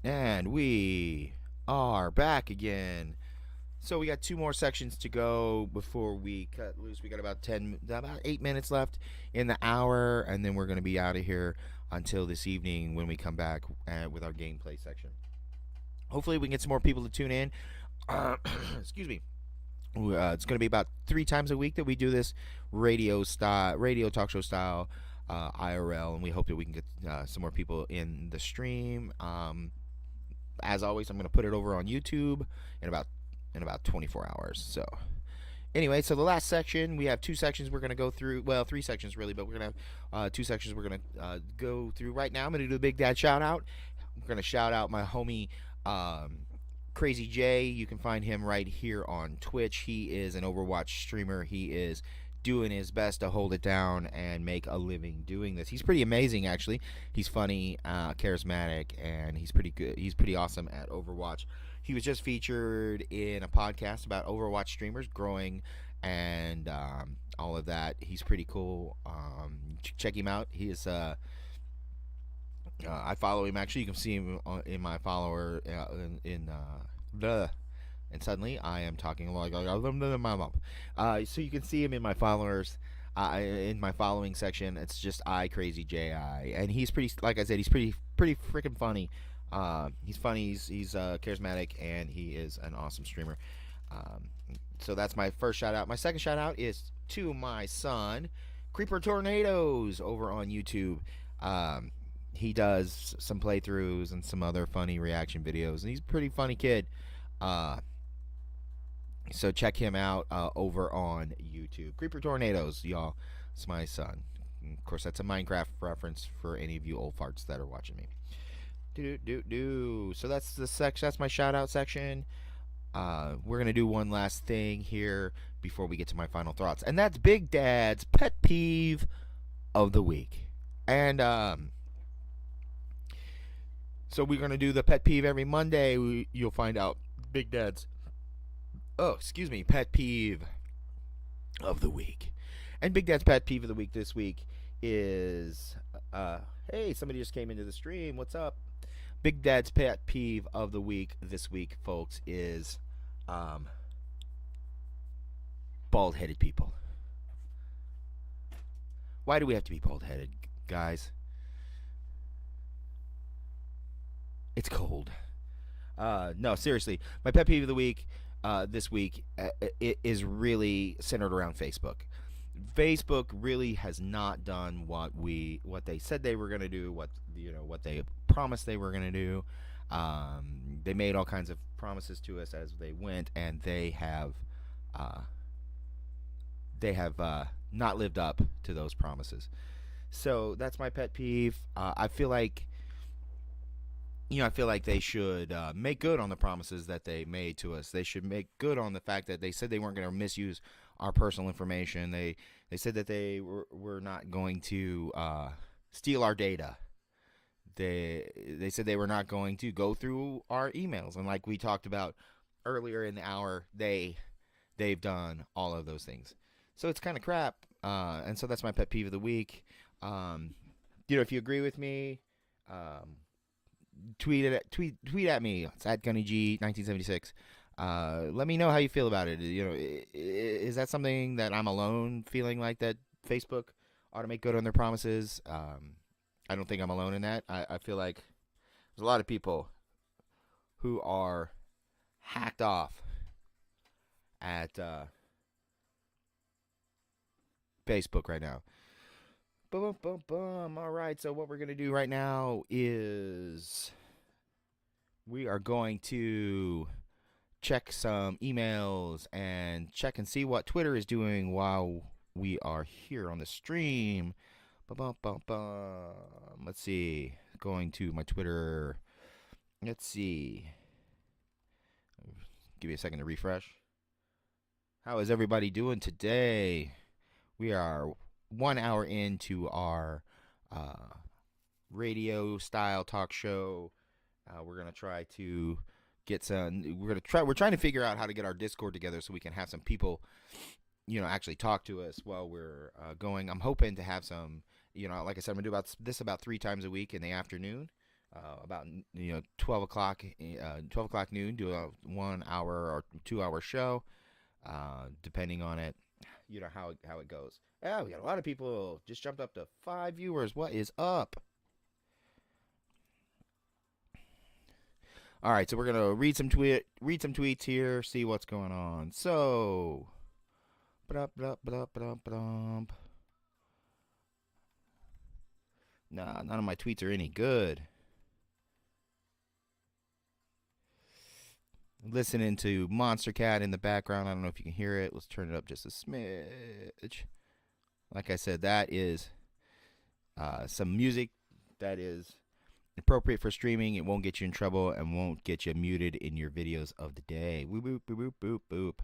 And we are back again. So we got 2 more sections to go before we cut loose. We got about 8 minutes left in the hour, and then we're going to be out of here until this evening when we come back with our gameplay section. Hopefully, we can get some more people to tune in. Excuse me. It's going to be about 3 times a week that we do this radio talk show style IRL, and we hope that we can get some more people in the stream. As always, I'm going to put it over on YouTube in about 24 hours. So anyway, so the last section, we have 2 sections we're going to go through. Well, 3 sections really, but we're going to have 2 sections we're going to go through right now. I'm going to do the Big Dad shout out. I'm going to shout out my homie Crazy J. You can find him right here on Twitch. He is an Overwatch streamer. He is doing his best to hold it down and make a living doing this. He's pretty amazing, actually. He's funny, charismatic, and he's pretty good. He's pretty awesome at Overwatch. He was just featured in a podcast about Overwatch streamers growing and all of that. He's pretty cool. Check him out. He is. I follow him. Actually, you can see him in my follower and suddenly I am talking like so you can see him in my followers in my following section. It's just iCrazyJI, and he's pretty. Like I said, he's pretty freaking funny. He's funny. He's charismatic, and he is an awesome streamer. So that's my first shout out. My second shout out is to my son, Creeper Tornadoes, over on YouTube. He does some playthroughs and some other funny reaction videos, and he's a pretty funny kid. So check him out over on YouTube. Creeper Tornadoes, y'all. It's my son. Of course, that's a Minecraft reference for any of you old farts that are watching me. So that's the section. That's my shout out section. We're gonna do one last thing here before we get to my final thoughts, and that's Big Dad's pet peeve of the week. And so we're gonna do the pet peeve every Monday. You'll find out Big Dad's pet peeve of the week. And Big Dad's pet peeve of the week this week is hey, somebody just came into the stream. What's up? Big Dad's pet peeve of the week this week, folks, is bald-headed people. Why do we have to be bald-headed, guys? It's cold. No, seriously. My pet peeve of the week this week it is really centered around Facebook. Facebook really has not done what they said they were going to do, what they promised they were going to do. They made all kinds of promises to us as they went, and they have not lived up to those promises. So that's my pet peeve. I feel like they should make good on the promises that they made to us. They should make good on the fact that they said they weren't going to misuse our personal information. They said that they were not going to steal our data. They said they were not going to go through our emails. And like we talked about earlier in the hour, they've done all of those things. So it's kind of crap. And so that's my pet peeve of the week. If you agree with me, tweet at me. It's at GunnyG1976. Let me know how you feel about it. Is that something that I'm alone feeling like that Facebook ought to make good on their promises? I don't think I'm alone in that. I feel like there's a lot of people who are hacked off at Facebook right now. All right, so what we're going to do right now is we are going to check some emails and check and see what Twitter is doing while we are here on the stream. Let's see. Going to my Twitter. Let's see. Give me a second to refresh. How is everybody doing today? We are 1 hour into our radio style talk show. We're gonna try to get some. We're trying to figure out how to get our Discord together so we can have some people, actually talk to us while we're going. I'm hoping to have some. Like I said, I'm gonna do about 3 times a week in the afternoon. about 12 o'clock noon. Do a 1 hour or 2 hour show, depending on it. How it goes. Yeah, we got a lot of people. Just jumped up to 5 viewers. What is up? All right, so we're gonna read some tweets here, see what's going on. So, nah, none of my tweets are any good. Listening to Monster Cat in the background. I don't know if you can hear it. Let's turn it up just a smidge. Like I said, that is some music that is appropriate for streaming. It won't get you in trouble and won't get you muted in your videos of the day. Boop, boop, boop, boop, boop.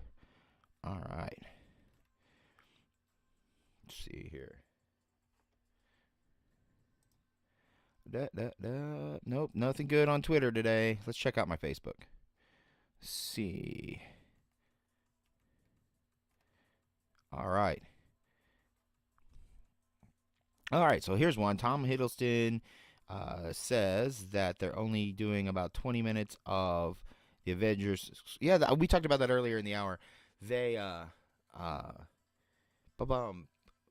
All right. Let's see here. Nope, nothing good on Twitter today. Let's check out my Facebook. See. All right. So here's one. Tom Hiddleston says that they're only doing about 20 minutes of the Avengers. Yeah, we talked about that earlier in the hour. They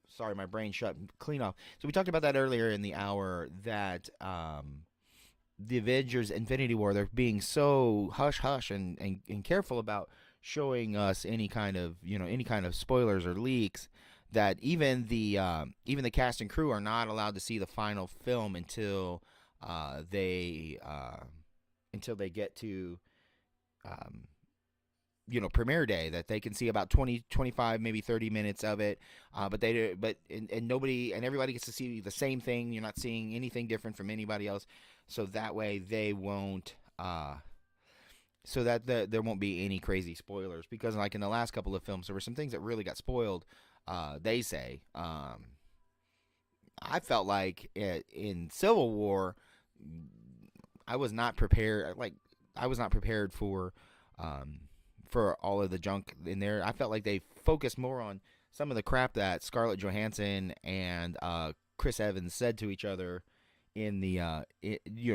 sorry, my brain shut clean off. So we talked about that earlier in the hour, that the Avengers Infinity War, they're being so hush hush and careful about showing us any kind of spoilers or leaks, that even the cast and crew are not allowed to see the final film until they get to premiere day, that they can see about 20, 25, maybe 30 minutes of it, but nobody and everybody gets to see the same thing. You're not seeing anything different from anybody else, so that way they won't so that there won't be any crazy spoilers, because like in the last couple of films there were some things that really got spoiled. They say I felt like in Civil War I was not prepared. I was not prepared for all of the junk in there. I felt like they focused more on some of the crap that Scarlett Johansson and Chris Evans said to each other in the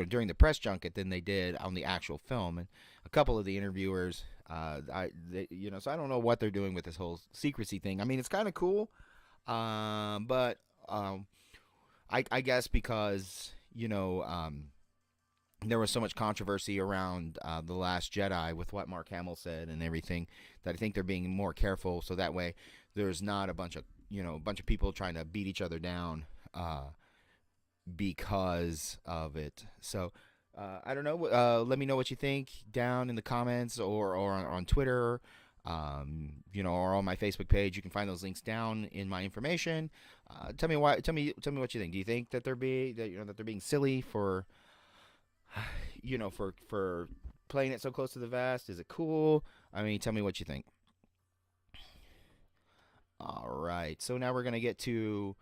during the press junket than they did on the actual film. And a couple of the interviewers, so I don't know what they're doing with this whole secrecy thing. I mean, it's kind of cool, but I guess because there was so much controversy around The Last Jedi with what Mark Hamill said and everything, that I think they're being more careful, so that way there's not a bunch of people trying to beat each other down because of it. So I don't know. Let me know what you think down in the comments or on Twitter, or on my Facebook page. You can find those links down in my information. Tell me what you think. Do you think that they're being silly for for playing it so close to the vest? Is it cool? I mean, tell me what you think. All right, so now we're gonna get to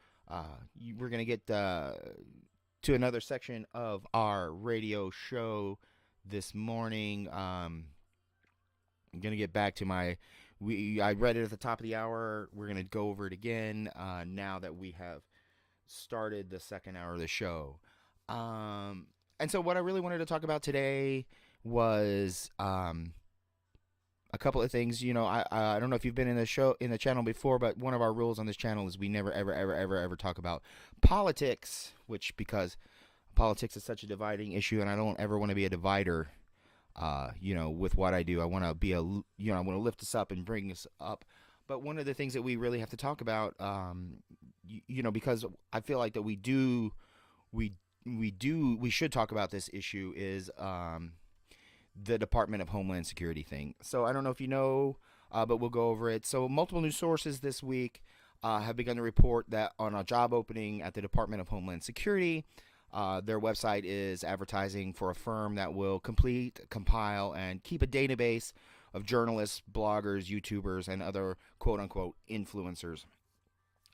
another section of our radio show this morning. I'm gonna get back to I read it at the top of the hour. We're gonna go over it again now that we have started the second hour of the show. And so what I really wanted to talk about today was a couple of things. I don't know if you've been in the channel before, but one of our rules on this channel is we never ever talk about politics, because politics is such a dividing issue, and I don't ever want to be a divider. With what I do, I want to be I want to lift us up and bring us up. But one of the things that we really have to talk about, because I feel like that we should talk about this issue, is the Department of Homeland Security thing. So I don't know if you know, but we'll go over it. So multiple news sources this week have begun to report that on a job opening at the Department of Homeland Security, their website is advertising for a firm that will compile, and keep a database of journalists, bloggers, YouTubers, and other quote-unquote influencers.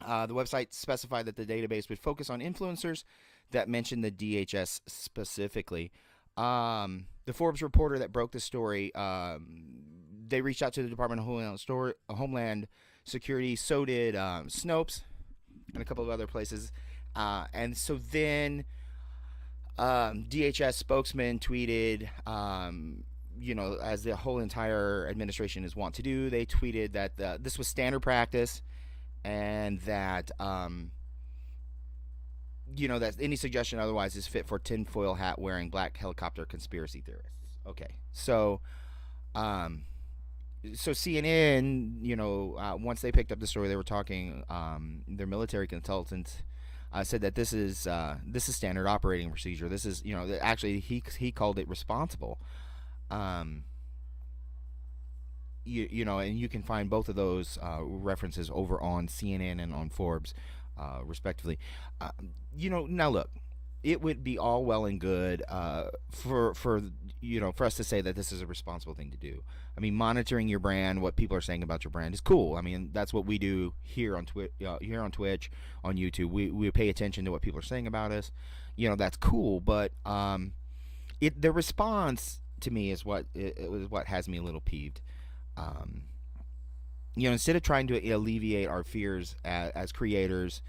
The website specified that the database would focus on influencers that mention the DHS specifically. The Forbes reporter that broke the story, they reached out to the Department of Homeland Security. So did Snopes and a couple of other places. And so then DHS spokesman tweeted, as the whole entire administration is wont to do, they tweeted that this was standard practice, and that that any suggestion otherwise is fit for tinfoil hat wearing black helicopter conspiracy theorists. Okay, um, so CNN, once they picked up the story, they were talking. Their military consultant said that this is standard operating procedure. This is, actually he called it responsible. Um, and you can find both of those references over on CNN and on Forbes, respectively. Uh, now look, it would be all well and good for us to say that this is a responsible thing to do. I mean, monitoring your brand, what people are saying about your brand, is cool. I mean, that's what we do here on Twitch, on YouTube. We pay attention to what people are saying about us. That's cool, but the response to me is what has me a little peeved. Um, Instead of trying to alleviate our fears as creators,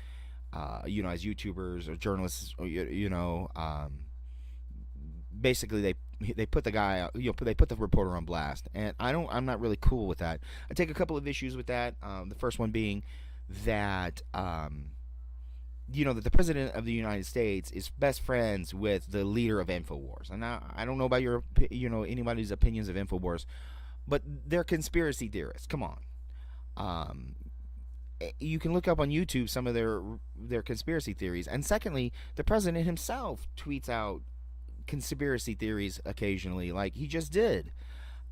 as YouTubers or journalists, basically they put the guy, they put the reporter on blast, and I'm not really cool with that. I take a couple of issues with that. The first one being that that the president of the United States is best friends with the leader of Infowars, and I don't know about anybody's opinions of Infowars, but they're conspiracy theorists. Come on. Um, you can look up on YouTube some of their conspiracy theories. And secondly, the president himself tweets out conspiracy theories occasionally, like he just did.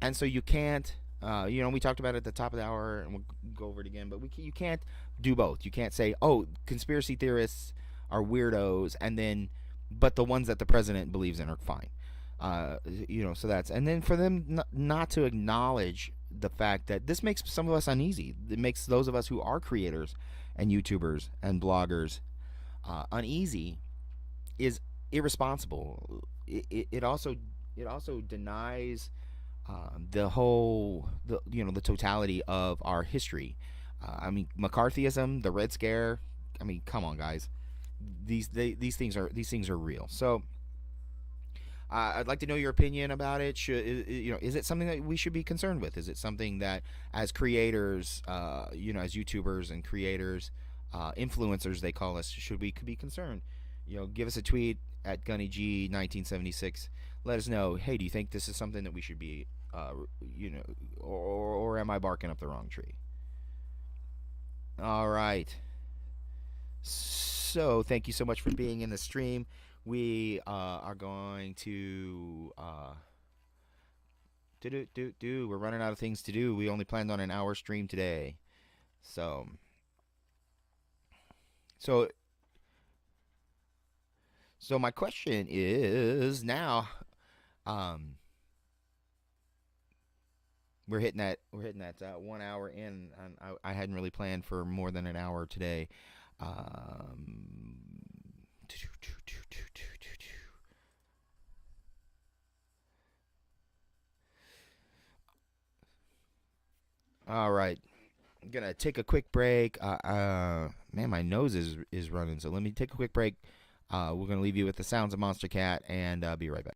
And so you can't, we talked about it at the top of the hour, and we'll go over it again. But you can't do both. You can't say, oh, conspiracy theorists are weirdos, and then, but the ones that the president believes in are fine. So that's, and then for them not to acknowledge the fact that this makes some of us uneasy. It makes those of us who are creators and YouTubers and bloggers uneasy, is irresponsible. It also denies the totality of our history. I mean, McCarthyism, the Red Scare. I mean, come on, guys. These things are real. So I'd like to know your opinion about it. Is it something that we should be concerned with? Is it something that, as creators, as YouTubers and creators, influencers they call us, should we be concerned? Give us a tweet at GunnyG1976. Let us know. Hey, do you think this is something that we should be, or am I barking up the wrong tree? All right. So thank you so much for being in the stream. We are going to we're running out of things to do. We only planned on an hour stream today. So so so my question is now, um we're hitting that 1 hour in, and I hadn't really planned for more than an hour today. Um All right. I'm gonna take a quick break. Man, my nose is running, so let me take a quick break. We're gonna leave you with the sounds of Monster Cat, and be right back.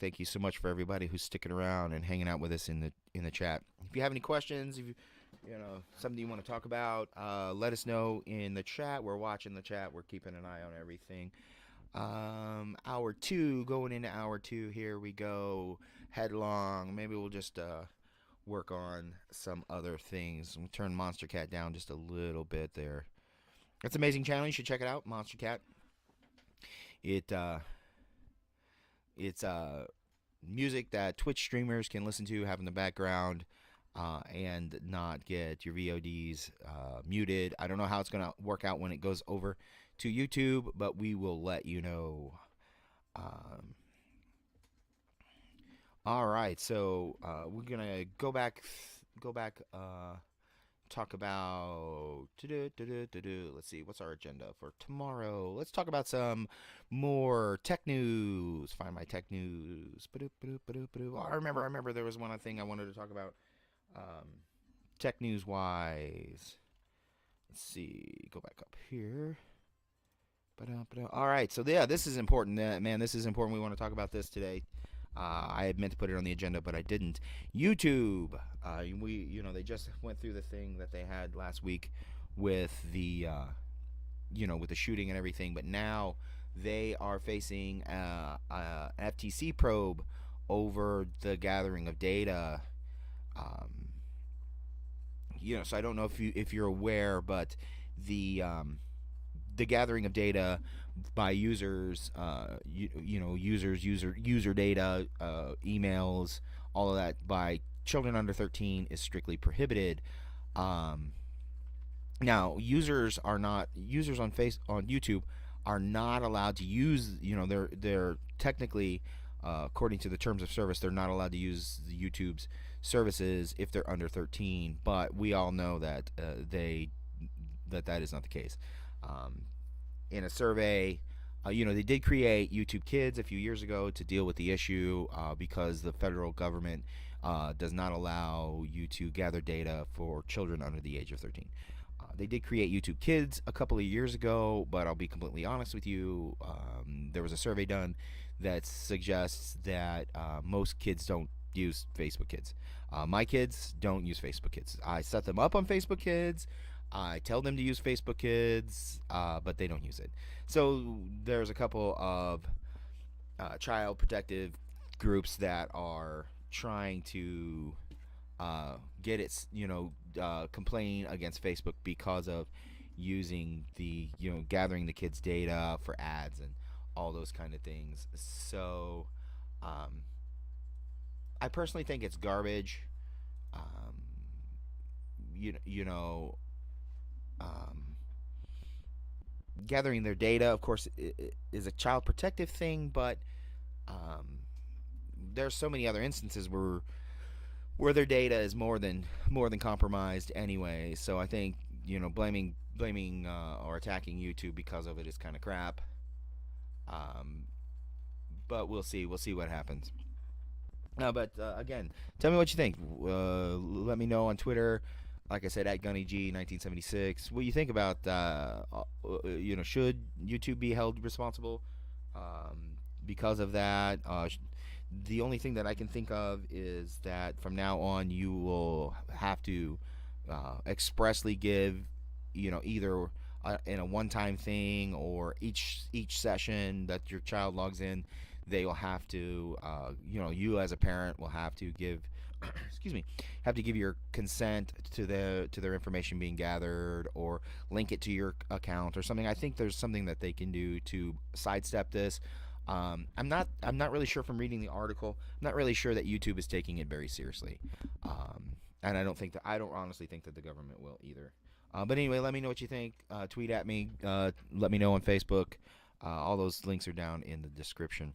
Thank you so much for everybody who's sticking around and hanging out with us in the chat. If you have any questions, if something you want to talk about, let us know in the chat. We're watching the chat. We're keeping an eye on everything. Hour two, going into hour two. Here we go, headlong. Maybe we'll just work on some other things. We'll turn Monster Cat down just a little bit there. That's an amazing channel. You should check it out, Monster Cat. It's music that Twitch streamers can listen to, have in the background. and not get your VODs muted. I don't know how it's going to work out when it goes over to YouTube, but we will let you know. All right, so we're gonna go back, talk about. Let's see, what's our agenda for tomorrow? Let's talk about some more tech news. Find my tech news. I remember there was one thing I wanted to talk about, tech news wise. Let's see, go back up here. All right, so yeah, this is important. Man, this is important. We want to talk about this today. I had meant to put it on the agenda, but I didn't. YouTube. They just went through the thing that they had last week with the, with the shooting and everything. But now they are facing an FTC probe over the gathering of data. So I don't know if you're aware, but the gathering of data by users, user data, emails, all of that by children under 13 is strictly prohibited. Now, users on YouTube are not allowed to use. They're technically, according to the terms of service, they're not allowed to use the YouTube's services if they're under 13. But we all know that that is not the case. In a survey, they did create YouTube Kids a few years ago to deal with the issue because the federal government does not allow you to gather data for children under the age of 13. They did create YouTube Kids a couple of years ago, but I'll be completely honest with you. There was a survey done that suggests that most kids don't use Facebook Kids. My kids don't use Facebook Kids. I set them up on Facebook Kids. I tell them to use Facebook Kids, but they don't use it. So there's a couple of child protective groups that are trying to get it, complain against Facebook because of using the, gathering the kids' data for ads and all those kind of things. So I personally think it's garbage. Gathering their data, of course, is a child protective thing, but there's so many other instances where their data is more than compromised anyway. So I think blaming or attacking YouTube because of it is kind of crap. But we'll see what happens. But again, tell me what you think. Let me know on Twitter. Like I said, at GunnyG1976. What do you think about, should YouTube be held responsible because of that? The only thing that I can think of is that from now on you will have to expressly give, either in a one-time thing or each session that your child logs in, they will have to, you as a parent will have to give have to give your consent to their information being gathered, or link it to your account or something. I think there's something that they can do to sidestep this. I'm not really sure from reading the article. I'm not really sure that YouTube is taking it very seriously, and I don't honestly think that the government will either. But anyway, let me know what you think. Tweet at me. Let me know on Facebook. All those links are down in the description.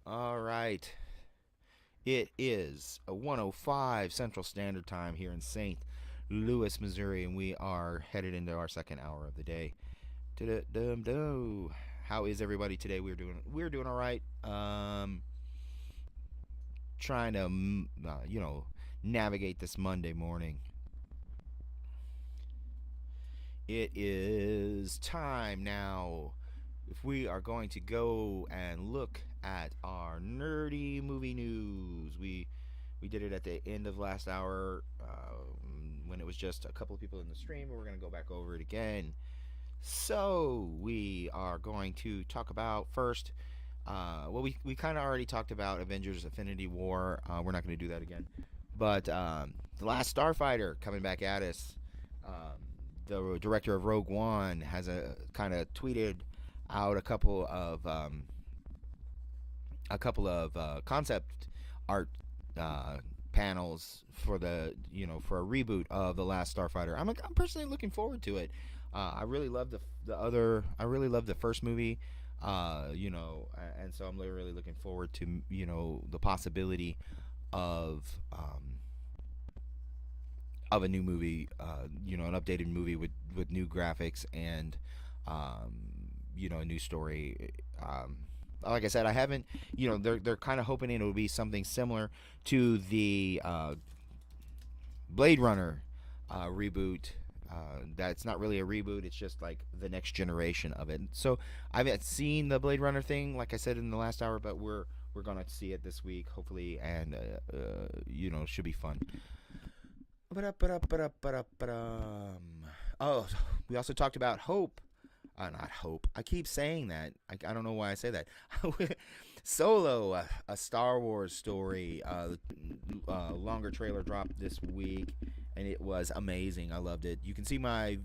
All right. It is 1:05 Central Standard Time here in St. Louis, Missouri, and we are headed into our second hour of the day. How is everybody today? We're doing all right. Trying to navigate this Monday morning. It is time now. If we are going to go and look at our nerdy movie news, we did it at the end of last hour when it was just a couple of people in the stream. We're going to go back over it again. So we are going to talk about first. We kind of already talked about Avengers: Infinity War. We're not going to do that again. But The Last Starfighter coming back at us. The director of Rogue One has kind of tweeted out a couple of concept art panels for the for a reboot of The Last Starfighter. I'm personally looking forward to it. I really love I really love the first movie. And so I'm really looking forward to the possibility of a new movie, an updated movie with new graphics and a new story. Like I said, I haven't. They're kind of hoping it'll be something similar to the Blade Runner reboot. That's not really a reboot. It's just like the next generation of it. So I haven't seen the Blade Runner thing, like I said in the last hour, but we're gonna see it this week, hopefully, and should be fun. Oh, we also talked about Hope. Not Hope. I keep saying that. I don't know why I say that. Solo, a Star Wars story. Longer trailer dropped this week, and it was amazing. I loved it. You can see my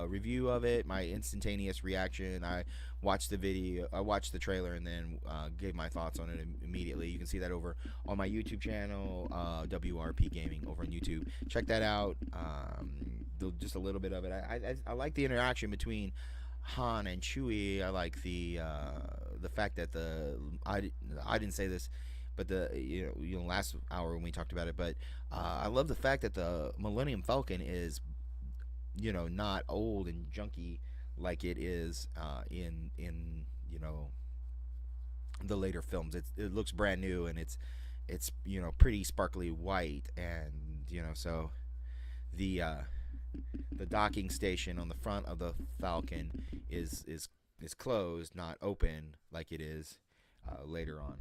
review of it, my instantaneous reaction. I watched the trailer, and then gave my thoughts on it immediately. You can see that over on my YouTube channel, WRPGaming, over on YouTube. Check that out. Just a little bit of it. I like the interaction between Han and Chewie. I like the fact that I didn't say this, but last hour when we talked about it, but I love the fact that the Millennium Falcon is not old and junky like it is in the later films. It looks brand new, and it's pretty sparkly white, and so the docking station on the front of the Falcon is closed, not open like it is later on.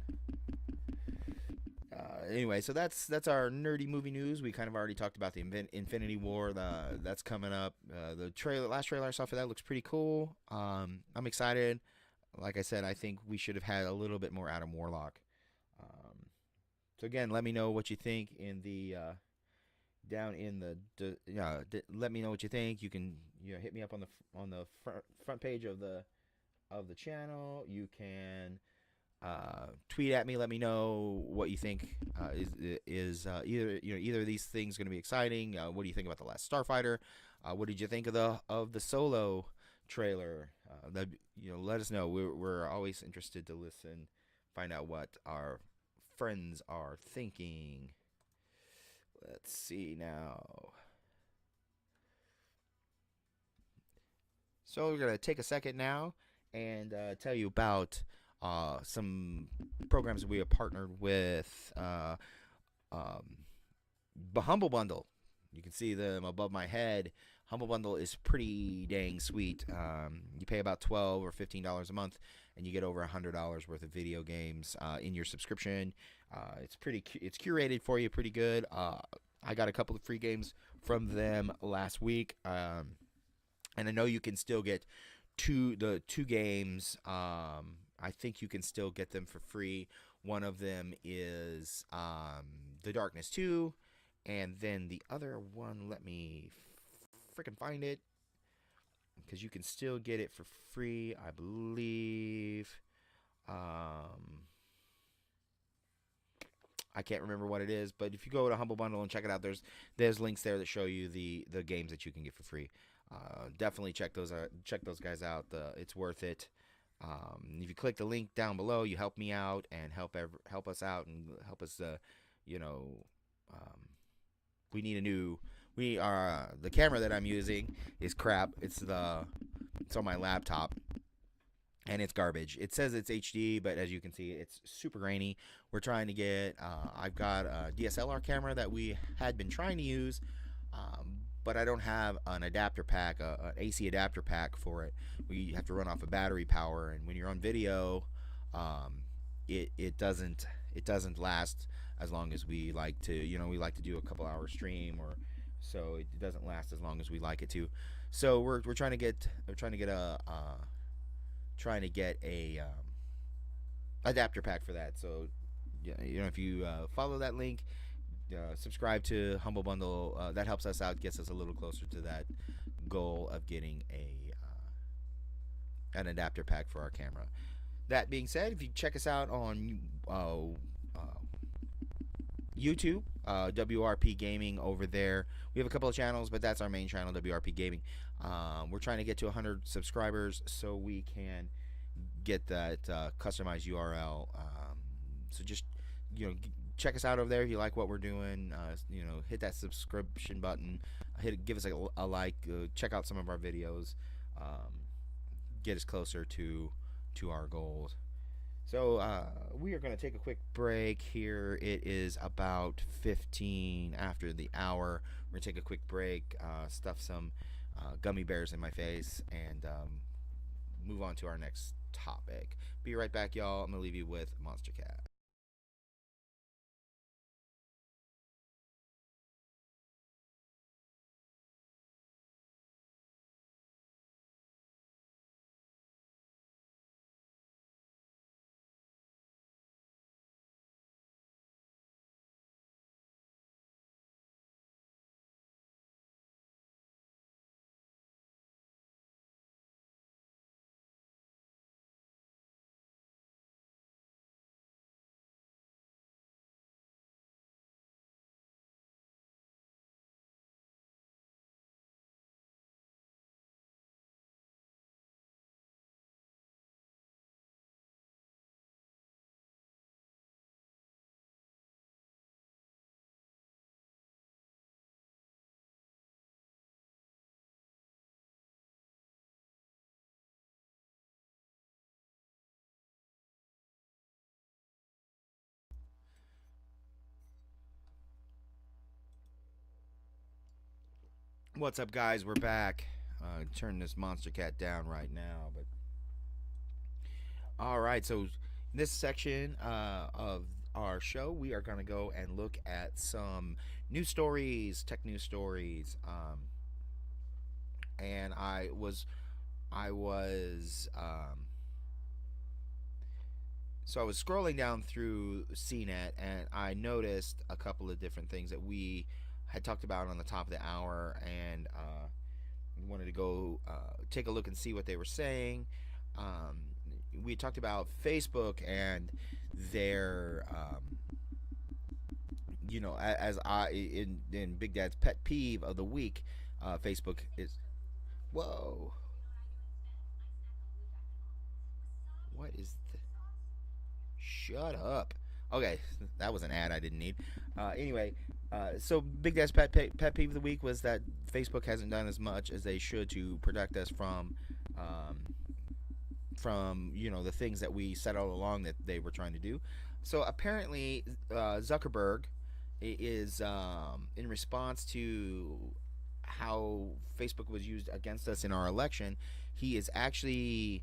Anyway, so that's our nerdy movie news. We kind of already talked about the Infinity War. That's coming up. The last trailer I saw for that looks pretty cool. I'm excited. Like I said, I think we should have had a little bit more Adam Warlock. So again, let me know what you think in the down in let me know what you think. You can hit me up on the front page of the channel. You can tweet at me. Let me know what you think. Is either of these things going to be exciting? What do you think about The Last Starfighter? What did you think of the Solo trailer? Let us know. We're always interested to listen, find out what our friends are thinking. Let's see now. So we're going to take a second now and tell you about some programs we have partnered with. The Humble Bundle. You can see them above my head. Humble Bundle is pretty dang sweet. You pay about $12 or $15 a month, and you get over $100 worth of video games in your subscription. It's curated for you pretty good. I got a couple of free games from them last week, and I know you can still get two games. I think you can still get them for free. One of them is The Darkness 2, and then the other one, let me freaking find it, because you can still get it for free, I believe. I can't remember what it is, but if you go to Humble Bundle and check it out, there's links there that show you the games that you can get for free. Definitely check those guys out. It's worth it. If you click the link down below, you help me out and help us out and help us. We need a new. The camera that I'm using is crap. It's on my laptop, and it's garbage. It says it's HD, but as you can see, it's super grainy. We're trying to get. I've got a DSLR camera that we had been trying to use. But I don't have an adapter pack, an AC adapter pack for it. We have to run off of battery power, and when you're on video, it doesn't last as long as we like to. We like to do a couple hour stream, or so it doesn't last as long as we like it to. So we're trying to get a adapter pack for that. So if you follow that link. Subscribe to Humble Bundle. That helps us out, gets us a little closer to that goal of getting an adapter pack for our camera. That being said, if you check us out on YouTube, WRPGaming over there. We have a couple of channels, but that's our main channel, WRPGaming. We're trying to get to 100 subscribers so we can get that customized URL. So just check us out over there if you like what we're doing. Hit that subscription button. Give us a like. Check out some of our videos. Get us closer to our goals. So we are going to take a quick break here. It is about 15 after the hour. We're going to take a quick break, stuff some gummy bears in my face, and move on to our next topic. Be right back, y'all. I'm going to leave you with Monster Cat. What's up, guys? We're back. Turn this Monster Cat down right now, but all right. So in this section of our show, we are going to go and look at some news stories, tech news stories. And I was so I was scrolling down through CNET, and I noticed a couple of different things that we had talked about on the top of the hour, and wanted to go take a look and see what they were saying. We talked about Facebook and their, as I in Big Dad's pet peeve of the week, Facebook is. Whoa! What is the? Shut up. Okay, that was an ad I didn't need. Anyway, so Big Dad's pet peeve of the week was that Facebook hasn't done as much as they should to protect us from the things that we said all along that they were trying to do. So apparently, Zuckerberg is in response to how Facebook was used against us in our election. He is actually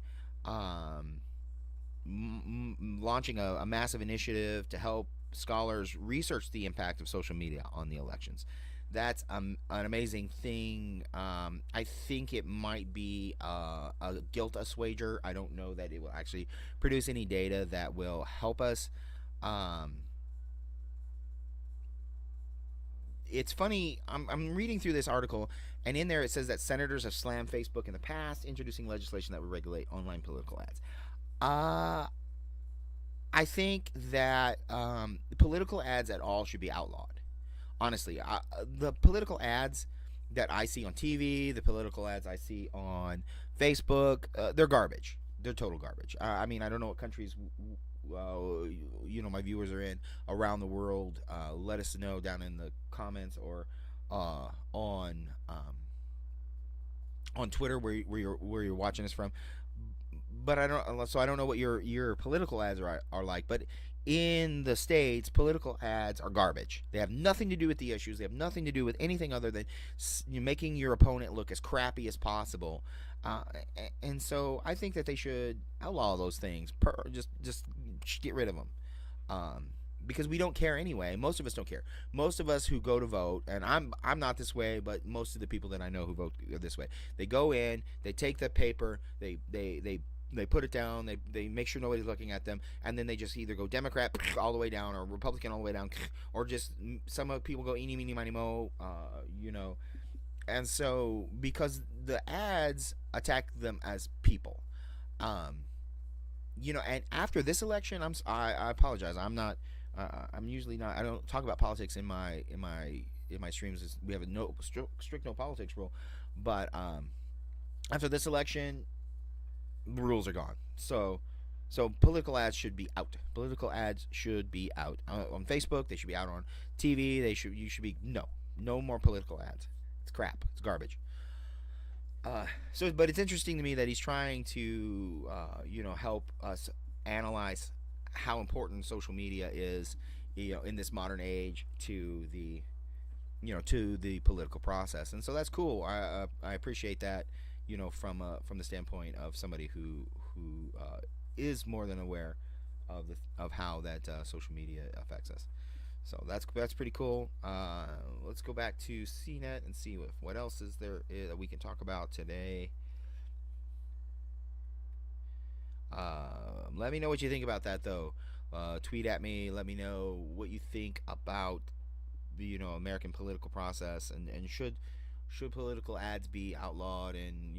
launching a massive initiative to help scholars research the impact of social media on the elections. That's an amazing thing. I think it might be a guilt assuager. I don't know that it will actually produce any data that will help us. It's funny. I'm reading through this article, and in there it says that senators have slammed Facebook in the past, introducing legislation that would regulate online political ads. I think that political ads at all should be outlawed. Honestly, the political ads that I see on TV, the political ads I see on Facebook, they're garbage. They're total garbage. I mean, I don't know what countries my viewers are in around the world. Let us know down in the comments or on Twitter where you're watching us from. But I don't know what your political ads are like. But in the States, political ads are garbage. They have nothing to do with the issues. They have nothing to do with anything other than making your opponent look as crappy as possible. And so I think that they should outlaw those things. Just get rid of them. Because we don't care anyway. Most of us don't care. Most of us who go to vote, and I'm not this way, but most of the people that I know who vote are this way. They go in, they take the paper, they put it down, they make sure nobody's looking at them, and then they just either go Democrat all the way down or Republican all the way down, or just some people go eeny, meeny, miny, mo, And so, because the ads attack them as people, and after this election, I apologize. I'm not I'm usually not. I don't talk about politics in my streams. We have a no strict no politics rule, but after this election, rules are gone. So political ads should be out. Political ads should be out on Facebook. They should be out on TV. You should be no more political ads. It's crap. It's garbage. But it's interesting to me that he's trying to help us analyze how important social media is, in this modern age to the political process, and so that's cool. I appreciate that, from the standpoint of somebody who is more than aware of how that social media affects us. So that's pretty cool. Let's go back to CNET and see what else is there that we can talk about today. Let me know what you think about that, though. Tweet at me. Let me know what you think about the American political process, and should political ads be outlawed, and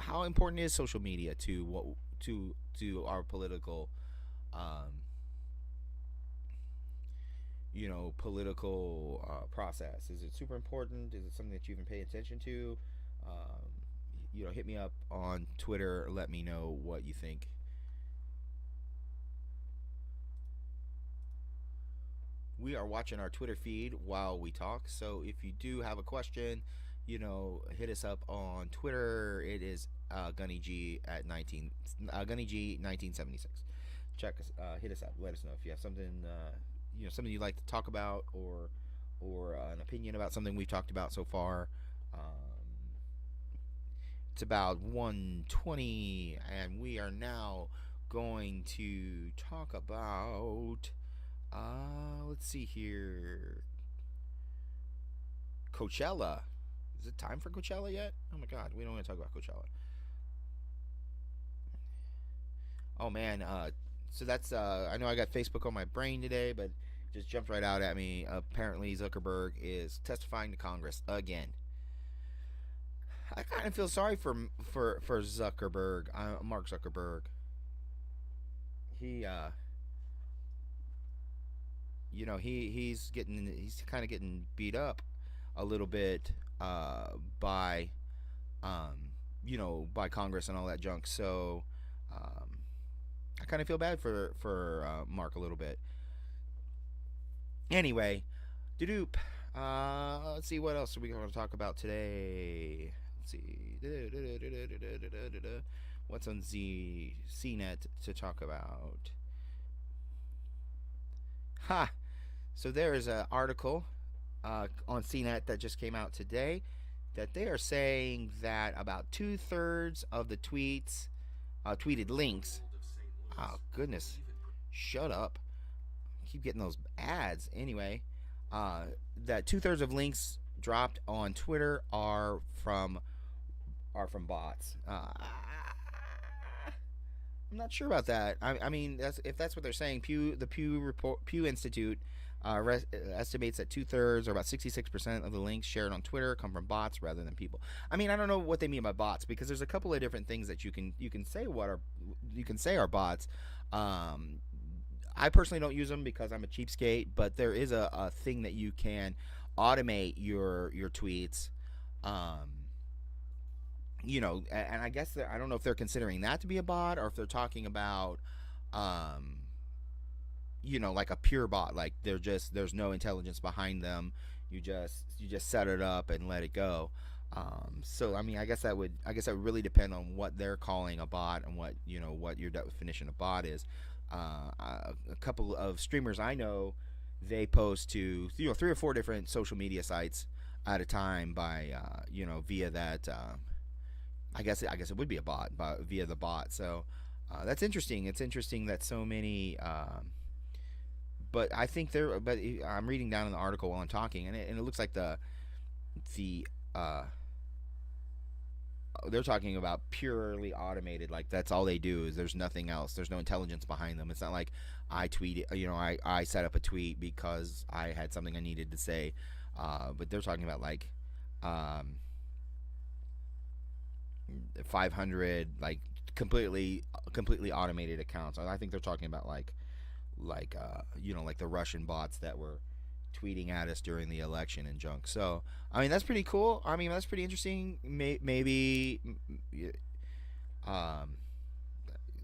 how important is social media to our political process. Is it super important? Is it something that you even pay attention to? Hit me up on Twitter. Let me know what you think. We are watching our Twitter feed while we talk, so if you do have a question, hit us up on Twitter. It is Gunny G at 19 Gunny G 1976. Check us, hit us up. Let us know if you have something something you'd like to talk about, or an opinion about something we've talked about so far. It's about 1:20, and we are now going to talk about. Let's see here. Coachella. Is it time for Coachella yet? Oh my God, we don't want to talk about Coachella. Oh man, so that's I know I got Facebook on my brain today, but just jumped right out at me. Apparently Zuckerberg is testifying to Congress again. I kind of feel sorry for Zuckerberg, Mark Zuckerberg. He he's kind of getting beat up a little bit by by Congress and all that junk. So I kind of feel bad for Mark a little bit. Anyway, doop. Let's see, what else are we going to talk about today. Let's see. What's on CNET to talk about? Ha! So there is an article on CNET that just came out today that they are saying that about 2/3 of the tweeted links. Oh goodness, shut up! Keep getting those ads. Anyway, that 2/3 of links dropped on Twitter are from bots. I'm not sure about that. I mean, if that's what they're saying. Pew Institute estimates that 2/3, or about 66% of the links shared on Twitter, come from bots rather than people. I mean, I don't know what they mean by bots, because there's a couple of different things that you can say are bots. I personally don't use them because I'm a cheapskate, but there is a thing that you can automate your tweets. And I guess I don't know if they're considering that to be a bot, or if they're talking about, like a pure bot, like there's no intelligence behind them. You just set it up and let it go. So I mean, I guess that would really depend on what they're calling a bot, and what your definition of bot is. A couple of streamers I know, they post to 3 or 4 different social media sites at a time by via that. I guess it would be a bot, via the bot. So that's interesting. It's interesting that so many. But I think But I'm reading down in the article while I'm talking, and it looks like they're talking about purely automated. Like, that's all they do, is there's nothing else. There's no intelligence behind them. It's not like I tweet. I set up a tweet because I had something I needed to say. But they're talking about like. 500 like completely automated accounts. I think they're talking about like like the Russian bots that were tweeting at us during the election and junk. So I mean that's pretty cool. I mean that's pretty interesting. Maybe um,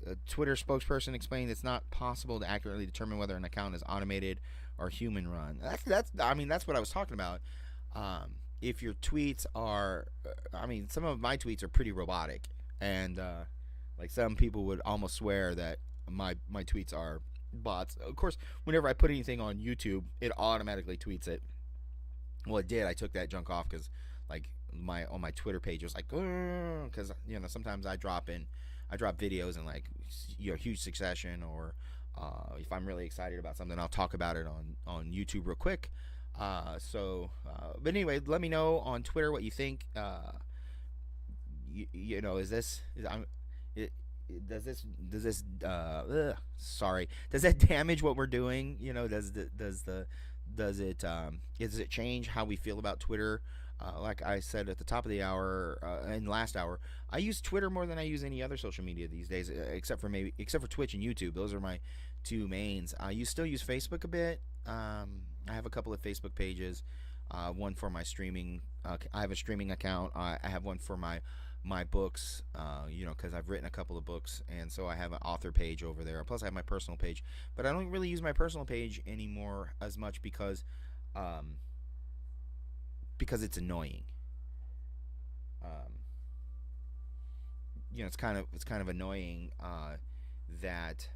a Twitter spokesperson explained it's not possible to accurately determine whether an account is automated or human run. That's what I was talking about. If your tweets are, I mean, some of my tweets are pretty robotic, and like some people would almost swear that my tweets are bots. Of course, whenever I put anything on YouTube, it automatically tweets it. Well, it did. I took that junk off because like my on my Twitter page it was like because sometimes I drop videos in like huge succession, or if I'm really excited about something, I'll talk about it on YouTube real quick. But anyway, let me know on Twitter what you think. Is this does this sorry, does that damage what we're doing? Does it change how we feel about Twitter? Like I said at the top of the hour, and last hour, I use Twitter more than I use any other social media these days, except for Twitch and YouTube. Those are my two mains. I still use Facebook a bit. I have a couple of Facebook pages. One for my streaming. I have a streaming account. I have one for my books. Because I've written a couple of books, and so I have an author page over there. Plus, I have my personal page, but I don't really use my personal page anymore as much because it's annoying. It's kind of annoying that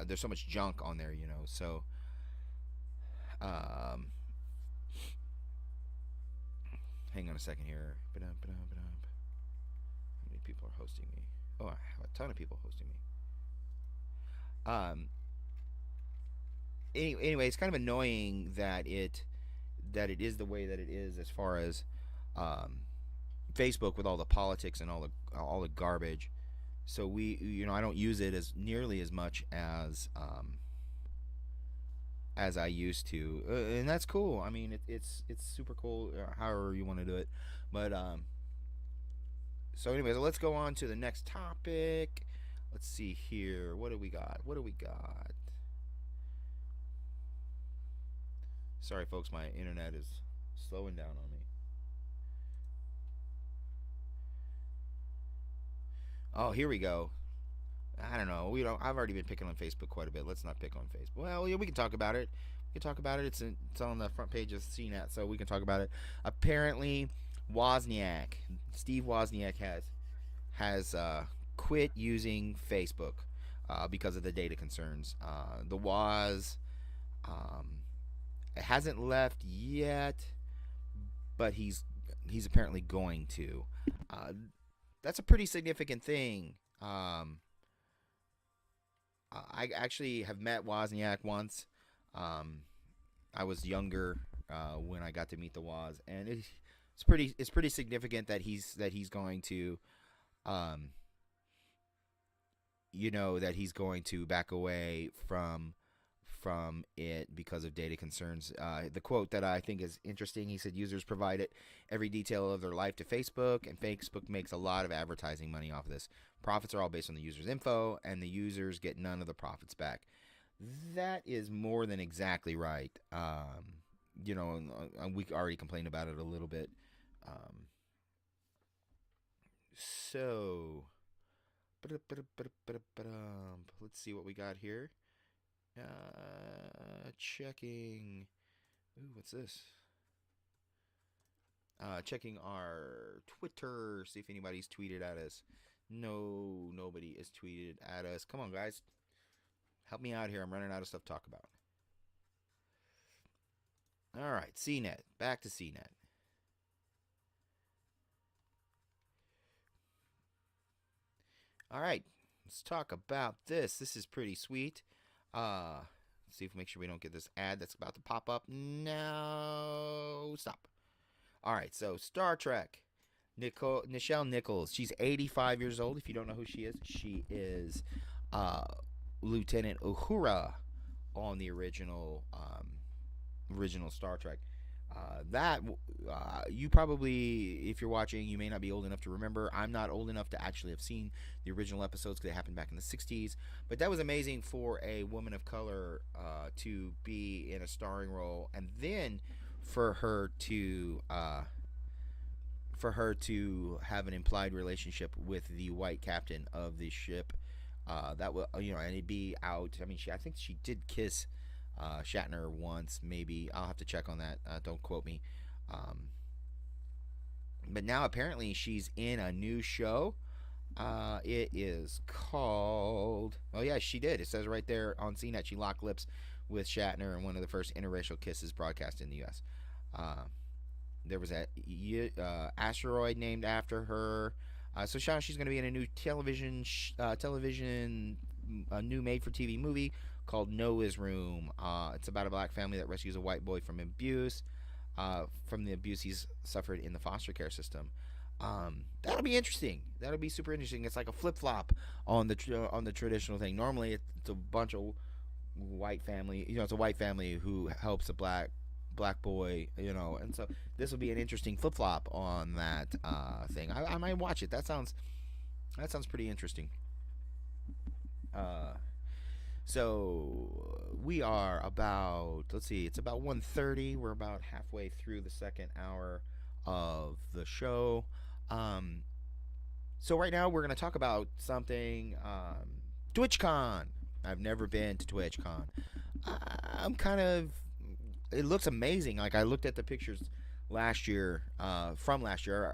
there's so much junk on there. So hang on a second here. How many people are hosting me? Oh, I have a ton of people hosting me. Anyway, it's kind of annoying that it is the way that it is as far as Facebook with all the politics and all the garbage. So I don't use it as nearly as much as I used to, and that's cool. I mean, it's super cool. However you want to do it, but so anyways, let's go on to the next topic. Let's see here. What do we got? Sorry, folks, my internet is slowing down on me. Oh, here we go. I don't know. I've already been picking on Facebook quite a bit. Let's not pick on Facebook. Well, yeah, we can talk about it. It's on the front page of CNET, so we can talk about it. Apparently, Steve Wozniak has quit using Facebook because of the data concerns. The Woz hasn't left yet, but he's apparently going to. That's a pretty significant thing. I actually have met Wozniak once. I was younger when I got to meet the Woz, and it's pretty significant that he's going to, that he's going to back away from it because of data concerns. The quote that I think is interesting, he said, users provide it every detail of their life to Facebook, and Facebook makes a lot of advertising money off of this. Profits are all based on the user's info, and the users get none of the profits back. That is more than exactly right. We already complained about it a little bit. So, let's see what we got here. Checking. Ooh, what's this? Checking our Twitter, see if anybody's tweeted at us. No, nobody is tweeted at us. Come on, guys. Help me out here. I'm running out of stuff to talk about. All right, CNET. Back to CNET. All right, let's talk about this. This is pretty sweet. Let's see if make sure we don't get this ad that's about to pop up. No, stop. All right, so Star Trek. Nichelle Nichols. She's 85 years old. If you don't know who she is Lieutenant Uhura on the original Star Trek. That you probably, if you're watching, you may not be old enough to remember. I'm not old enough to actually have seen the original episodes because they happened back in the '60s. But that was amazing for a woman of color to be in a starring role, and then for her to have an implied relationship with the white captain of the ship. That was, and it'd be out. I mean, I think she did kiss Shatner once, maybe. I'll have to check on that. Don't quote me. Um, but now apparently she's in a new show. It is called. Oh yeah, she did. It says right there on CNET she locked lips with Shatner in one of the first interracial kisses broadcast in the U.S. Uh, there was a asteroid named after her. So she's going to be in a new a new made-for-TV movie called Noah's Room. It's about a black family that rescues a white boy from the abuse he's suffered in the foster care system. That'll be interesting. That'll be super interesting. It's like a flip flop on the traditional thing. Normally, it's a bunch of white family. It's a white family who helps a black boy. And so this will be an interesting flip flop on that thing. I might watch it. That sounds pretty interesting. Uh, so we are about, let's see, it's about 1:30. We're about halfway through the second hour of the show. Um, so right now we're going to talk about something, TwitchCon. I've never been to TwitchCon. I'm kind of, it looks amazing. Like I looked at the pictures last year, from last year.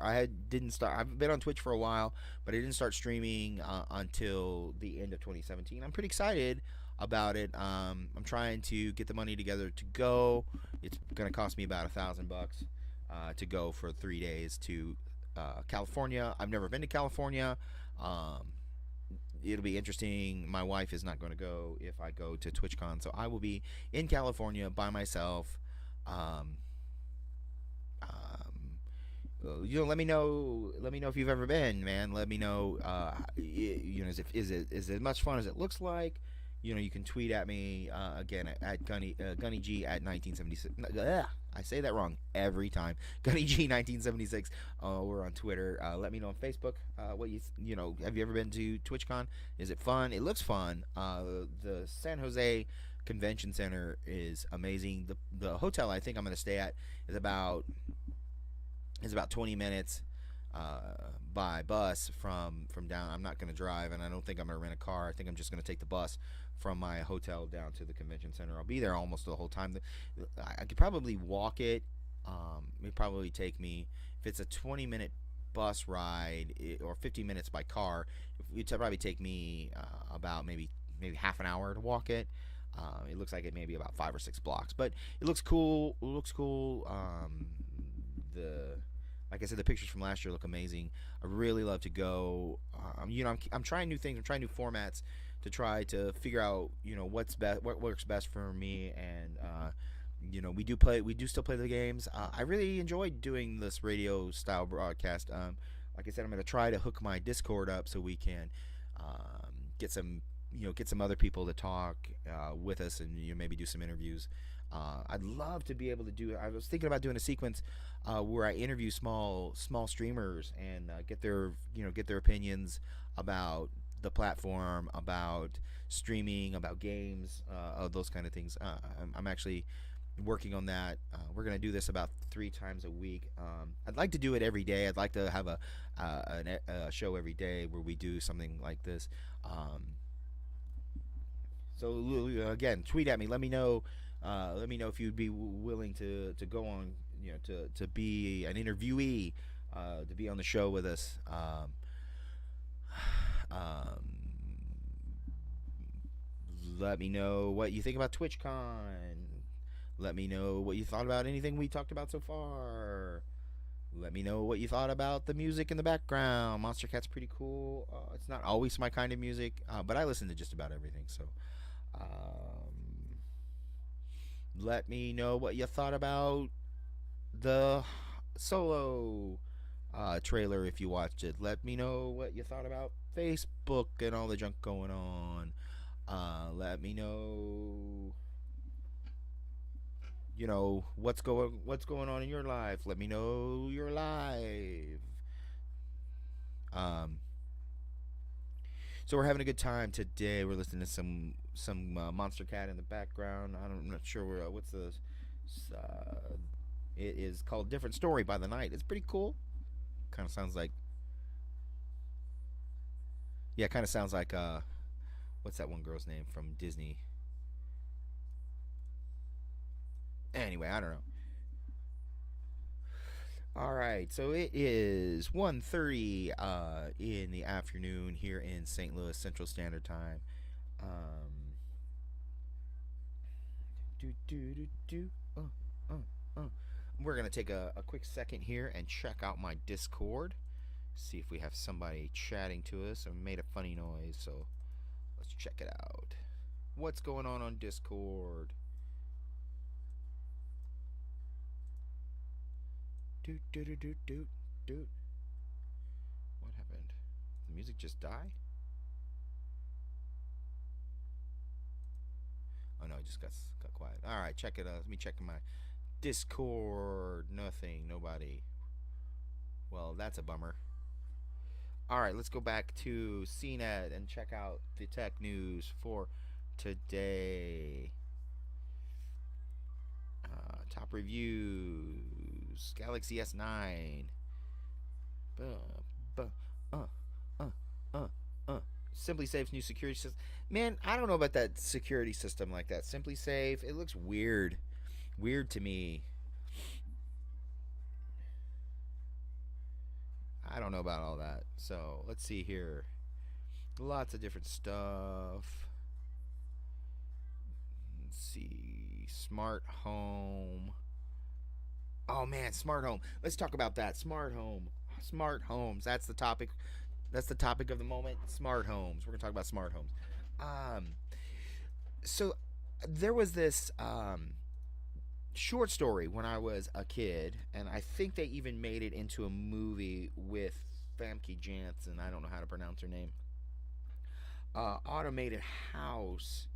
Didn't start. I've been on Twitch for a while, but I didn't start streaming until the end of 2017. I'm pretty excited about it. I'm trying to get the money together to go. It's gonna cost me about $1,000 to go for 3 days to California. I've never been to California. Um, it'll be interesting. My wife is not going to go if I go to TwitchCon, so I will be in California by myself. Um, Let me know. Let me know if you've ever been, man. Let me know. Is it as much fun as it looks like? You can tweet at me again at Gunny G at 1976. I say that wrong every time. Gunny G 1976. We're on Twitter. Let me know on Facebook. What have you ever been to TwitchCon? Is it fun? It looks fun. The San Jose Convention Center is amazing. The hotel I think I'm going to stay at is about 20 minutes by bus from down. I'm not going to drive, and I don't think I'm going to rent a car. I think I'm just going to take the bus from my hotel down to the convention center. I'll be there almost the whole time. I could probably walk it. It'd probably take me, if it's a 20-minute bus ride or 50 minutes by car, it'd probably take me about maybe half an hour to walk it. It looks like it may be about 5 or 6 blocks, but it looks cool. The Like I said, the pictures from last year look amazing. I really love to go. I'm trying new things. I'm trying new formats to try to figure out what's best, what works best for me. And we do still play the games. I really enjoyed doing this radio style broadcast. Like I said, I'm going to try to hook my Discord up so we can get some other people to talk with us, and maybe do some interviews. I'd love to be able to do. I was thinking about doing a sequence where I interview small streamers and get their opinions about the platform, about streaming, about games, those kind of things. I'm actually working on that. We're gonna do this about 3 times a week. I'd like to do it every day. I'd like to have a show every day where we do something like this. So again, tweet at me. Let me know. Let me know if you'd be willing to go on, to be an interviewee, to be on the show with us. Um, Let me know what you think about TwitchCon. Let me know what you thought about anything we talked about so far. Let me know what you thought about the music in the background. Monster Cat's pretty cool. It's not always my kind of music, but I listen to just about everything. So, let me know what you thought about the Solo trailer if you watched it. Let me know what you thought about Facebook and all the junk going on. Let me know what's going on in your life. Let me know you're live. Um, so we're having a good time today. We're listening to some Monster Cat in the background. I'm not sure what's the. Uh, it is called "Different Story" by The Night. It's pretty cool. Kind of sounds like yeah, kind of sounds like what's that one girl's name from Disney? Anyway, I don't know. All right, so it is 1:30 in the afternoon here in St. Louis Central Standard Time. Um, do do do do. Uh. We're gonna take a quick second here and check out my Discord. See if we have somebody chatting to us or made a funny noise. So let's check it out. What's going on Discord? Doot doot doot doot doot doot. What happened? The music just died? Oh no, it just got quiet. All right, check it out. Let me check my Discord. Nothing. Nobody. Well, that's a bummer. All right, let's go back to CNET and check out the tech news for today. Top reviews: Galaxy S9. Uh, uh, uh, uh, uh. SimpliSafe's new security system. Man, I don't know about that security system like that. SimpliSafe, it looks weird. Weird to me. I don't know about all that. So let's see here. Lots of different stuff. Let's see. Smart home. Oh man, smart home. Let's talk about that. Smart home. Smart homes. That's the topic. That's the topic of the moment. Smart homes. We're gonna talk about smart homes. Um, so there was this short story when I was a kid, and I think they even made it into a movie with Famke Janssen. I don't know how to pronounce her name. Automated house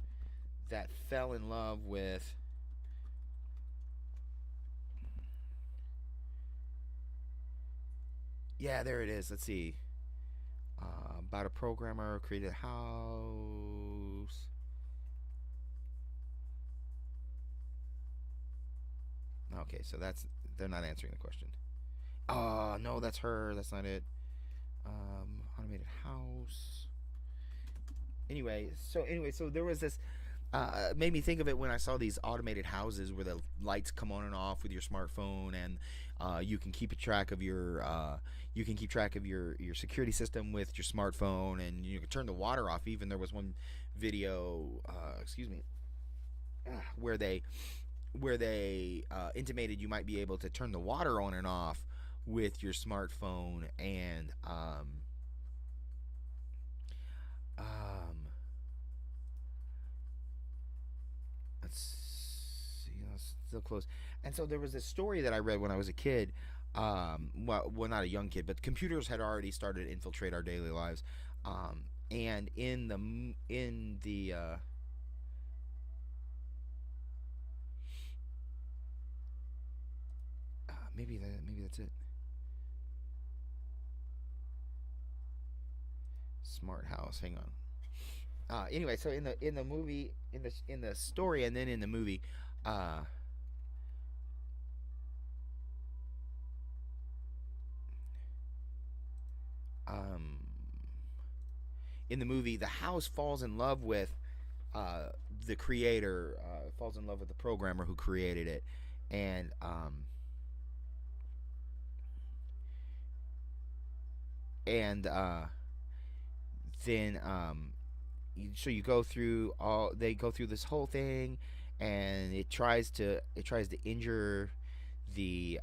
that fell in love with. Yeah, there it is. Let's see. About a programmer created a house. Okay, so they're not answering the question. Oh no, that's her. That's not it. Automated house. So there was this. Made me think of it when I saw these automated houses where the lights come on and off with your smartphone, and you can keep track of your security system with your smartphone, and you can turn the water off. Even there was one video, excuse me, where they intimated you might be able to turn the water on and off with your smartphone, and um, let's see, still close. And so there was this story that I read when I was a kid. Well, not a young kid, but computers had already started to infiltrate our daily lives. And maybe that's it. Smart house. Hang on. Anyway, so in the movie, in the story, and then in the movie, uh, um, in the movie, the house falls in love with uh, the creator, falls in love with the programmer who created it, and and then so you go through all they go through this whole thing, and it tries to injure the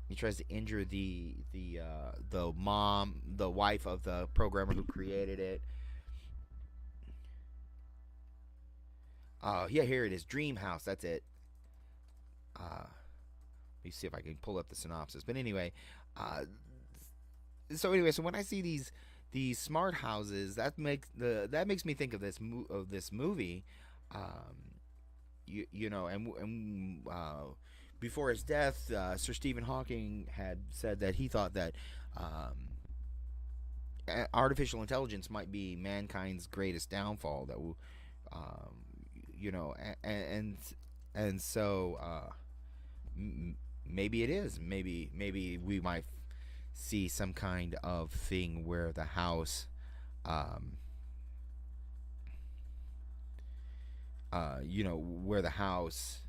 he tries to injure the mom, the wife of the programmer who created it. Yeah, here it is. Dream House. That's it. Let me see if I can pull up the synopsis. But anyway, uh, so when I see these smart houses, that makes me think of this movie. Um, before his death, Sir Stephen Hawking had said that he thought that artificial intelligence might be mankind's greatest downfall. That will, um, you know, and so maybe it is. Maybe we might see some kind of thing where the house, um, where the house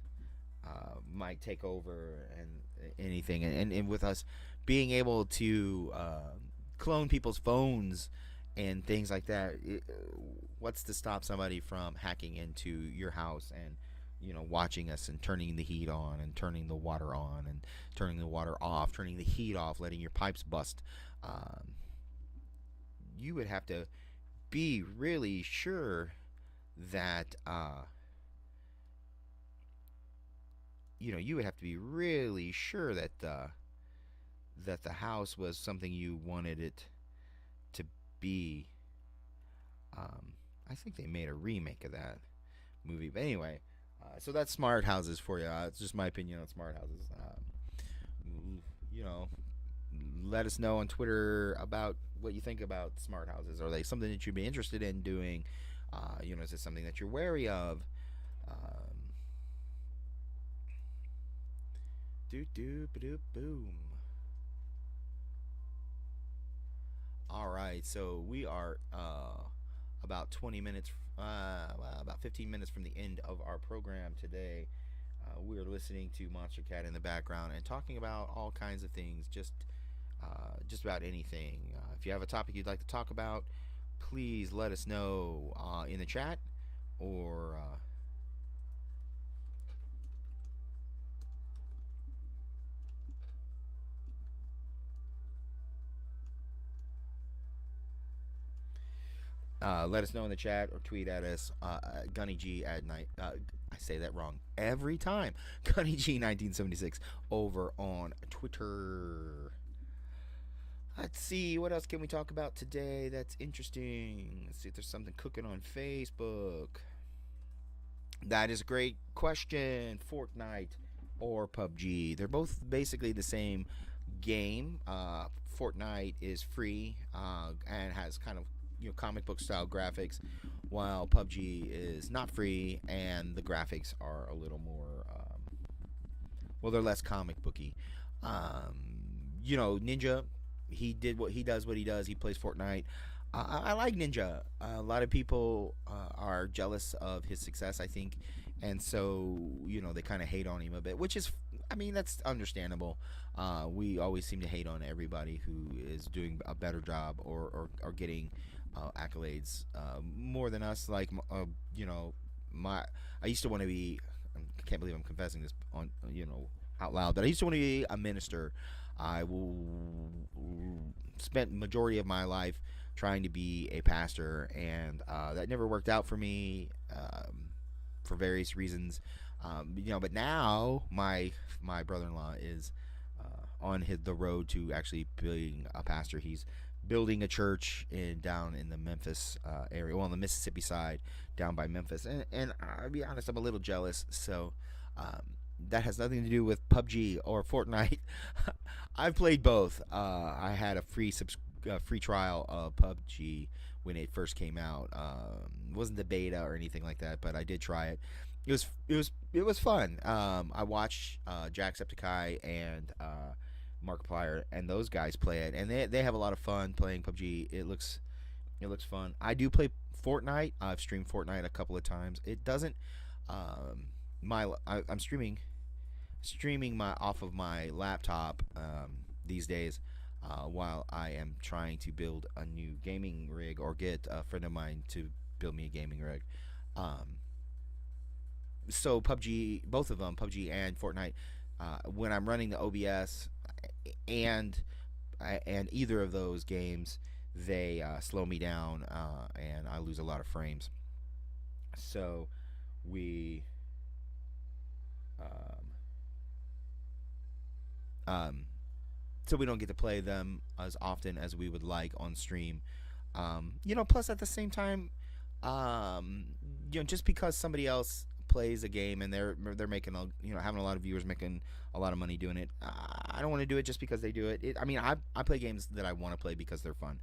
might take over and anything, and with us being able to clone people's phones and things like that, what's to stop somebody from hacking into your house and watching us and turning the heat on and turning the water on and turning the water off, turning the heat off, letting your pipes bust? You would have to be really sure that you would have to be really sure that the house was something you wanted it to be. I think they made a remake of that movie, but anyway, so that's smart houses for you. It's just my opinion on smart houses. You know, let us know on Twitter about what you think about smart houses. Are they something that you'd be interested in doing? Is it something that you're wary of? Boom. All right, so we are about 20 minutes, about 15 minutes from the end of our program today. We are listening to Monster Cat in the background and talking about all kinds of things, just about anything. If you have a topic you'd like to talk about, please let us know in the chat or. Let us know in the chat or tweet at us, GunnyG at night. I say that wrong every time. GunnyG1976 over on Twitter. Let's see, what else can we talk about today that's interesting? Let's see if there's something cooking on Facebook. That is a great question. Fortnite or PUBG. They're both basically the same game. Fortnite is free and has kind of comic book style graphics, while PUBG is not free and the graphics are a little more they're less comic booky. Ninja, he does what he does. He plays Fortnite. I like Ninja. A lot of people are jealous of his success, I think, and so they kind of hate on him a bit, which is, that's understandable. We always seem to hate on everybody who is doing a better job or getting accolades more than us. Like I used to want to be. I can't believe I'm confessing this on out loud, but I used to want to be a minister. I spent majority of my life trying to be a pastor, and that never worked out for me for various reasons. But now my brother-in-law is on the road to actually being a pastor. He's building a church down in the Memphis area, on the Mississippi side, down by Memphis. And I'll be honest, I'm a little jealous. So that has nothing to do with PUBG or Fortnite. I've played both. I had a free trial of PUBG when it first came out. It wasn't the beta or anything like that, but I did try it. It was fun. I watched Jacksepticeye and Markiplier and those guys play it, and they have a lot of fun playing PUBG. It looks fun. I do play Fortnite. I've streamed Fortnite a couple of times. It doesn't. I'm streaming off of my laptop these days while I am trying to build a new gaming rig, or get a friend of mine to build me a gaming rig. So PUBG, both of them, PUBG and Fortnite, when I'm running the OBS and either of those games, they slow me down and I lose a lot of frames. So we don't get to play them as often as we would like on stream. Plus at the same time, just because somebody else plays a game and they're making having a lot of viewers, making a lot of money doing it. I don't want to do it just because they do it. I mean, I play games that I want to play because they're fun,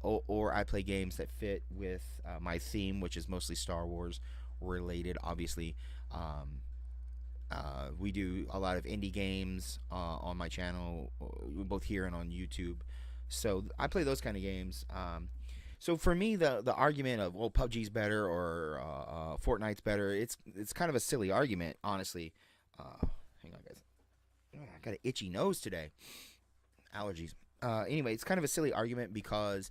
or I play games that fit with my theme, which is mostly Star Wars related. Obviously, we do a lot of indie games on my channel, both here and on YouTube. So I play those kind of games. So for me, the argument of well, PUBG's better or Fortnite's better, it's kind of a silly argument, honestly. Hang on, guys. I got an itchy nose today. Allergies. Anyway, it's kind of a silly argument because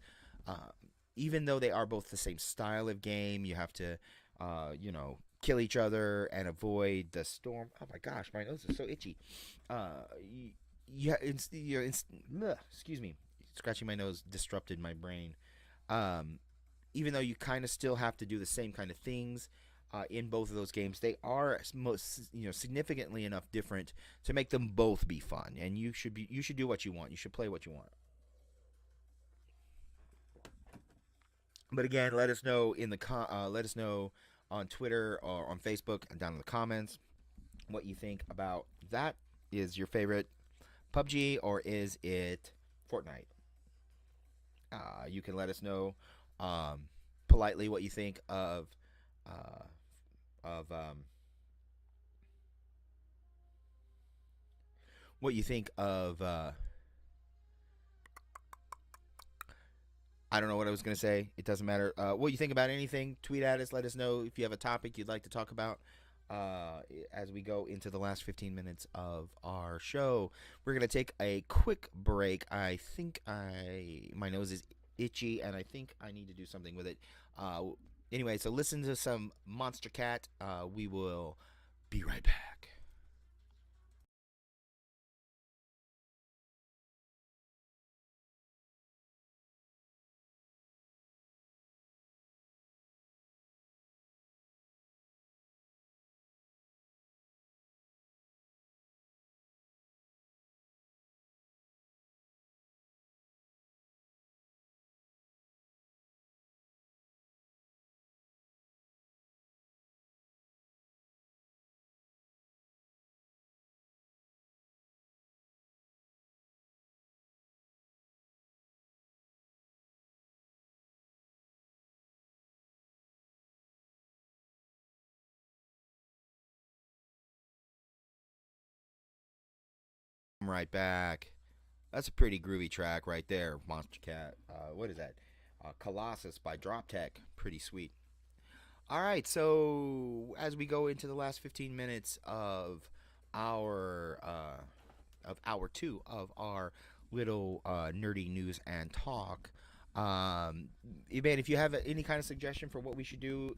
even though they are both the same style of game, you have to, kill each other and avoid the storm. Oh my gosh, my nose is so itchy. Yeah, excuse me. Scratching my nose disrupted my brain. Um, Even though you kind of still have to do the same kind of things in both of those games, they are most significantly enough different to make them both be fun. And you should do what you want. You should play what you want. But again, let us know let us know on Twitter or on Facebook and down in the comments what you think about that. Is your favorite PUBG or is it Fortnite? You can let us know politely what you think uh, of what you think of. I don't know what I was gonna say. It doesn't matter. What you think about anything? Tweet at us. Let us know if you have a topic you'd like to talk about. As we go into the last 15 minutes of our show, we're gonna take a quick break. I think my nose is itchy, and I think I need to do something with it. Anyway, so listen to some Monster Cat. We will be right back. I'm right back. That's a pretty groovy track right there, Monster Cat. What is that? Colossus by Drop Tech. Pretty sweet. All right, so as we go into the last 15 minutes our of hour two of our little nerdy news and talk, man, if you have any kind of suggestion for what we should do,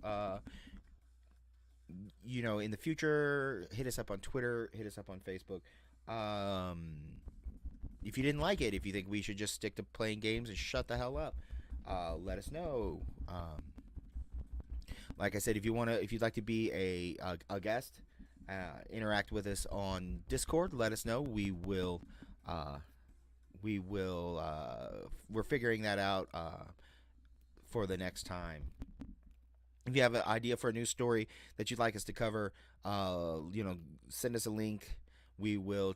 in the future, hit us up on Twitter, hit us up on Facebook. Um, if you didn't like it, if you think we should just stick to playing games and shut the hell up, let us know. Like I said, if you'd like to be a guest, interact with us on Discord. Let us know. Uh, we're figuring that out for the next time. If you have an idea for a news story that you'd like us to cover, send us a link. We will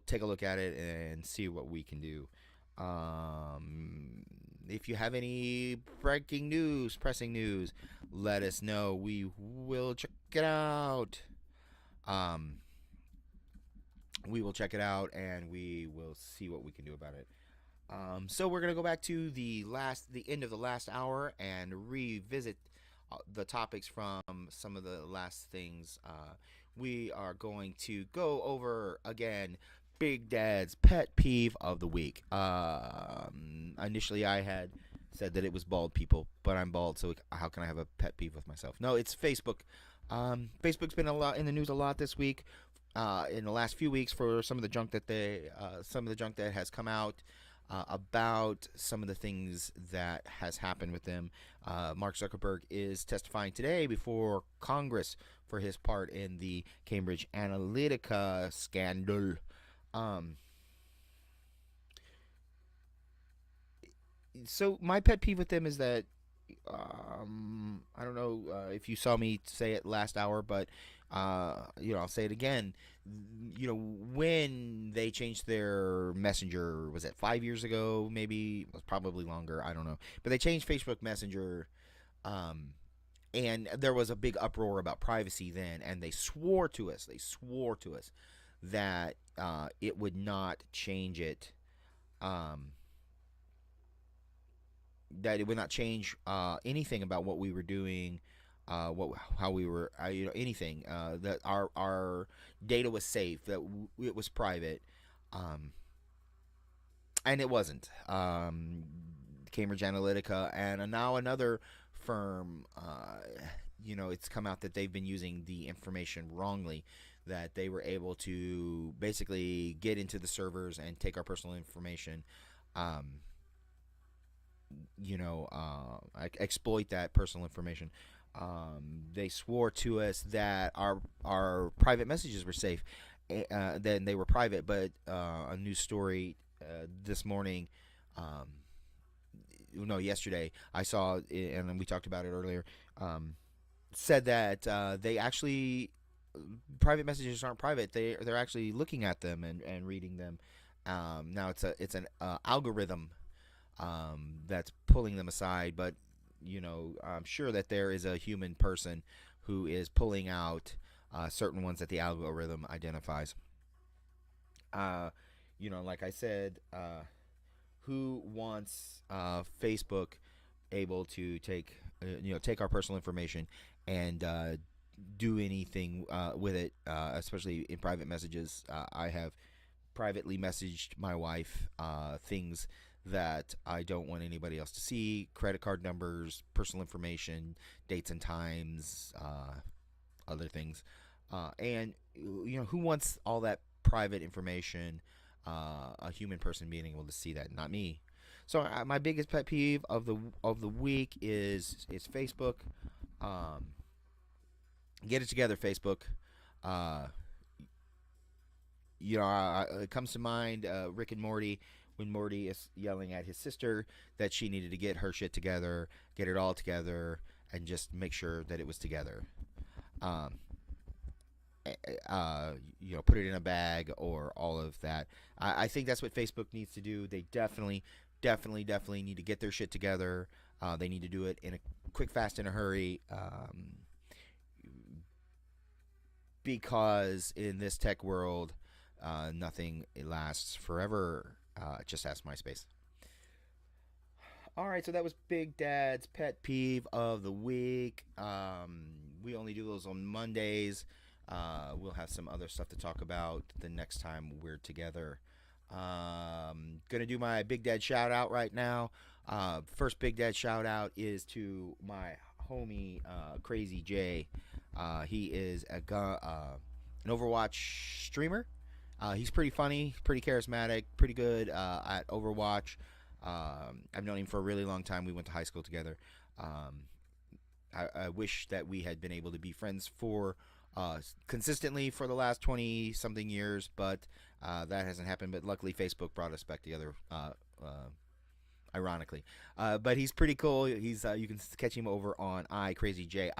take a look at it and see what we can do. If you have any breaking news, pressing news, let us know. We will check it out. Um, we will check it out and we will see what we can do about it. So we're gonna go back to the end of the last hour and revisit the topics from some of the last things. We are going to go over again Big Dad's pet peeve of the week. Initially, I had said that it was bald people, but I'm bald, so how can I have a pet peeve with myself? No, it's Facebook. Facebook's been a lot in the news a lot this week. In the last few weeks, for some of the junk that has come out about some of the things that has happened with them. Mark Zuckerberg is testifying today before Congress for his part in the Cambridge Analytica scandal. So my pet peeve with them is that I don't know if you saw me say it last hour, but I'll say it again. When they changed their Messenger, was it 5 years ago? Maybe it was probably longer. I don't know, but they changed Facebook Messenger, um, and there was a big uproar about privacy then, and they swore to us. They swore to us that it would not change it. Um, that it would not change anything about what we were doing, how we were, anything. That our data was safe, that it was private, um, and it wasn't. Cambridge Analytica and now another firm. It's come out that they've been using the information wrongly. That they were able to basically get into the servers and take our personal information. Um, exploit that personal information. They swore to us that our private messages were safe. Then they were private, but a news story this morning, um, no, yesterday I saw, and we talked about it earlier. Said that they actually private messages aren't private. They're actually looking at them and reading them. Now it's an algorithm that's pulling them aside. But I'm sure that there is a human person who is pulling out certain ones that the algorithm identifies. Like I said, who wants Facebook able to take our personal information and do anything with it, especially in private messages. I have privately messaged my wife things that I don't want anybody else to see: credit card numbers, personal information, dates and times, other things. And who wants all that private information? A human person being able to see that, not me. So my biggest pet peeve of the week is Facebook. Um, get it together, Facebook. Uh, it comes to mind Rick and Morty, when Morty is yelling at his sister that she needed to get her shit together, get it all together, and just make sure that it was together. Um, Put it in a bag or all of that. I think that's what Facebook needs to do. They definitely need to get their shit together. They need to do it in a quick, fast, in a hurry. Because in this tech world, nothing lasts forever. Just ask MySpace. All right, so that was Big Dad's pet peeve of the week. We only do those on Mondays. We'll have some other stuff to talk about the next time we're together. Gonna do my Big Dad shout out right now. First Big Dad shout out is to my homie Crazy J. He is an Overwatch streamer. He's pretty funny, pretty charismatic, pretty good at Overwatch. I've known him for a really long time. We went to high school together. I wish that we had been able to be friends for consistently for the last 20 something years, but that hasn't happened. But luckily, Facebook brought us back together. Ironically, but he's pretty cool. He's you can catch him over on Crazy J.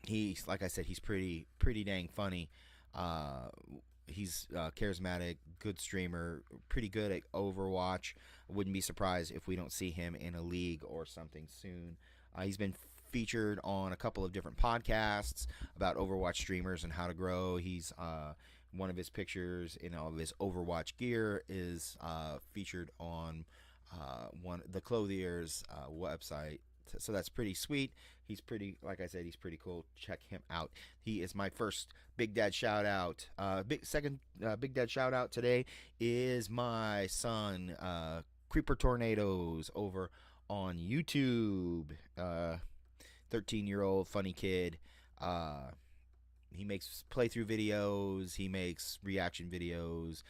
He's, like I said, he's pretty dang funny. He's charismatic, good streamer, pretty good at Overwatch. I wouldn't be surprised if we don't see him in a league or something soon. He's been featured on a couple of different podcasts about Overwatch streamers and how to grow. He's one of his pictures in all of his Overwatch gear is featured on one the Clothier's website. So that's pretty sweet. He's pretty, like I said, he's pretty cool. Check him out. He is my first Big Dad shout out. Second Big Dad shout out today is my son, Creeper Tornadoes, over on YouTube. 13-year-old funny kid. He makes playthrough videos. He makes reaction videos.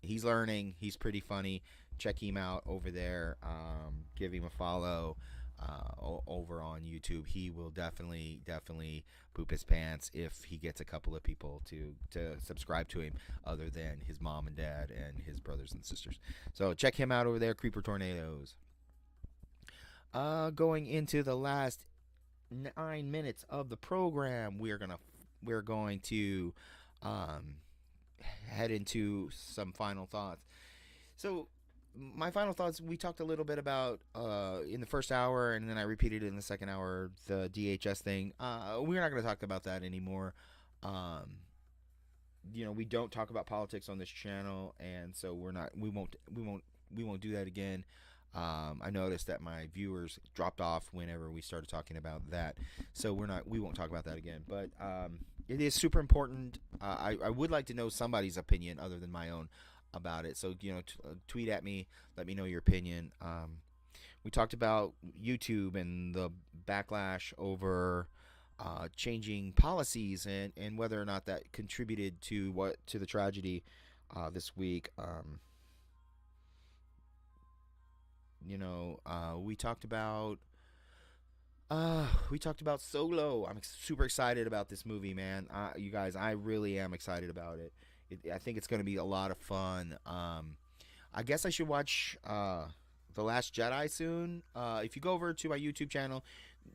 He's learning. He's pretty funny. Check him out over there. Give him a follow over on YouTube. He will definitely poop his pants if he gets a couple of people to subscribe to him, other than his mom and dad and his brothers and sisters. So check him out over there, Creeper Tornadoes. Going into the last 9 minutes of the program, we're going to um, head into some final thoughts. So my final thoughts, we talked a little bit about in the first hour, and then I repeated it in the second hour, the DHS thing. We're not going to talk about that anymore. Um, we don't talk about politics on this channel, and so we won't do that again. I noticed that my viewers dropped off whenever we started talking about that, so we won't talk about that again. But it is super important. I would like to know somebody's opinion other than my own about it. So tweet at me, let me know your opinion. We talked about YouTube and the backlash over changing policies, and whether or not that contributed to the tragedy this week. We talked about Solo. I'm super excited about this movie, man. You guys, I really am excited about it. I think it's going to be a lot of fun. I guess I should watch The Last Jedi soon. If you go over to my YouTube channel,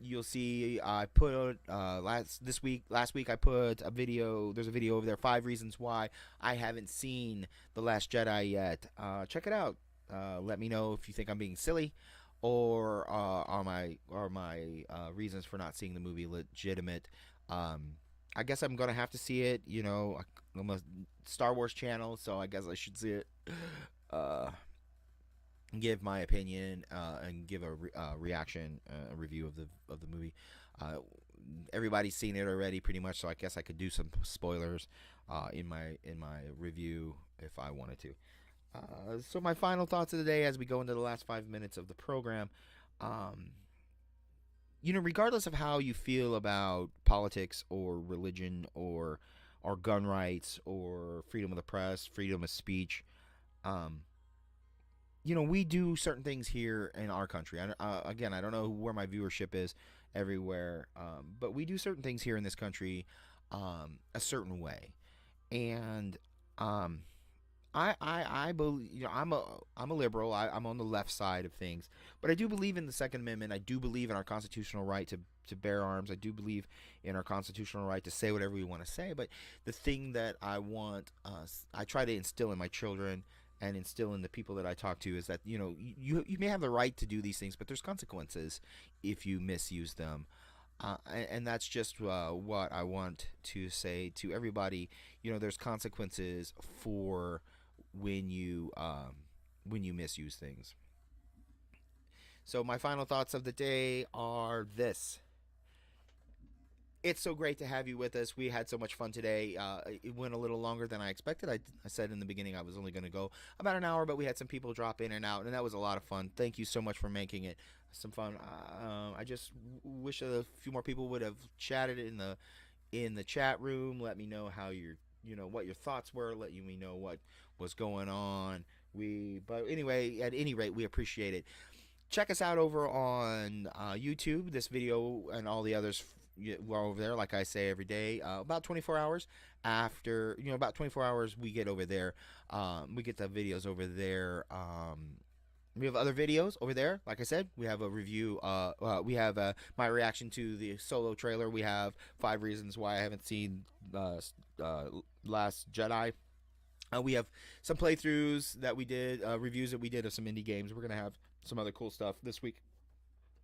you'll see I put last week I put a video. There's a video over there, 5 reasons why I haven't seen The Last Jedi yet. Check it out. Let me know if you think I'm being silly, or are my reasons for not seeing the movie legitimate. I guess I'm gonna have to see it. I'm a Star Wars channel, so I guess I should see it. Give my opinion and give a reaction, a review of the movie. Everybody's seen it already, pretty much, so I guess I could do some spoilers in my review if I wanted to. So my final thoughts of the day as we go into the last 5 minutes of the program. Regardless of how you feel about politics or religion or gun rights or freedom of the press, freedom of speech, we do certain things here in our country. Again, I don't know where my viewership is everywhere, but we do certain things here in this country a certain way. And I believe, I'm a liberal. I'm on the left side of things, but I do believe in the Second Amendment. I do believe in our constitutional right to bear arms. I do believe in our constitutional right to say whatever we want to say. But the thing that I try to instill in my children and instill in the people that I talk to is that you may have the right to do these things, but there's consequences if you misuse them. And that's just what I want to say to everybody. There's consequences for when you misuse things. So my final thoughts of the day are this. It's so great to have you with us. We had so much fun today. It went a little longer than I expected. I said in the beginning I was only going to go about an hour, but we had some people drop in and out, and that was a lot of fun. Thank you so much for making it some fun. I just wish a few more people would have chatted in the chat room. Let me know how what your thoughts were. Let me know what was going on. But anyway, at any rate, we appreciate it. Check us out over on YouTube. This video and all the others we're over there, like I say every day. About 24 hours after, about 24 hours we get over there. We get the videos over there. We have other videos over there. Like I said, we have a review. We have my reaction to the Solo trailer. We have 5 reasons why I haven't seen Last Jedi. We have some playthroughs that we did, reviews that we did of some indie games. We're gonna have some other cool stuff this week.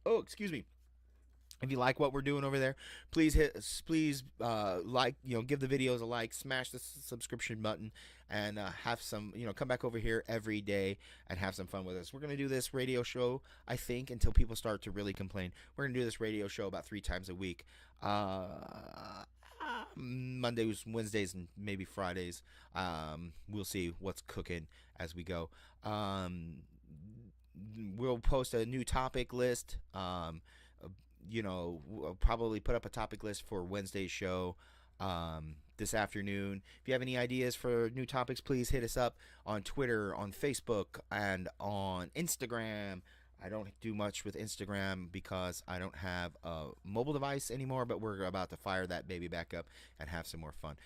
Oh, excuse me. If you like what we're doing over there, please like, give the videos a like, smash the subscription button, and have some, come back over here every day and have some fun with us. We're going to do this radio show, I think, until people start to really complain. We're going to do this radio show about 3 times a week. Mondays, Wednesdays, and maybe Fridays. We'll see what's cooking as we go. We'll post a new topic list. We'll probably put up a topic list for Wednesday's show this afternoon. If you have any ideas for new topics, please hit us up on Twitter, on Facebook, and on Instagram. I don't do much with Instagram because I don't have a mobile device anymore, but we're about to fire that baby back up and have some more fun.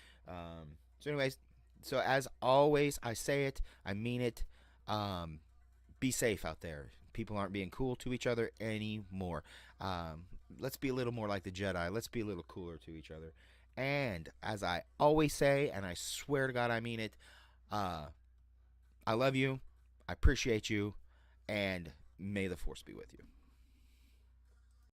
Anyways, so as always, I say it, I mean it. Um, be safe out there. People aren't being cool to each other anymore. Um, let's be a little more like the Jedi. Let's be a little cooler to each other. And as I always say, and I swear to God I mean it, uh, I love you. I appreciate you. And may the force be with you.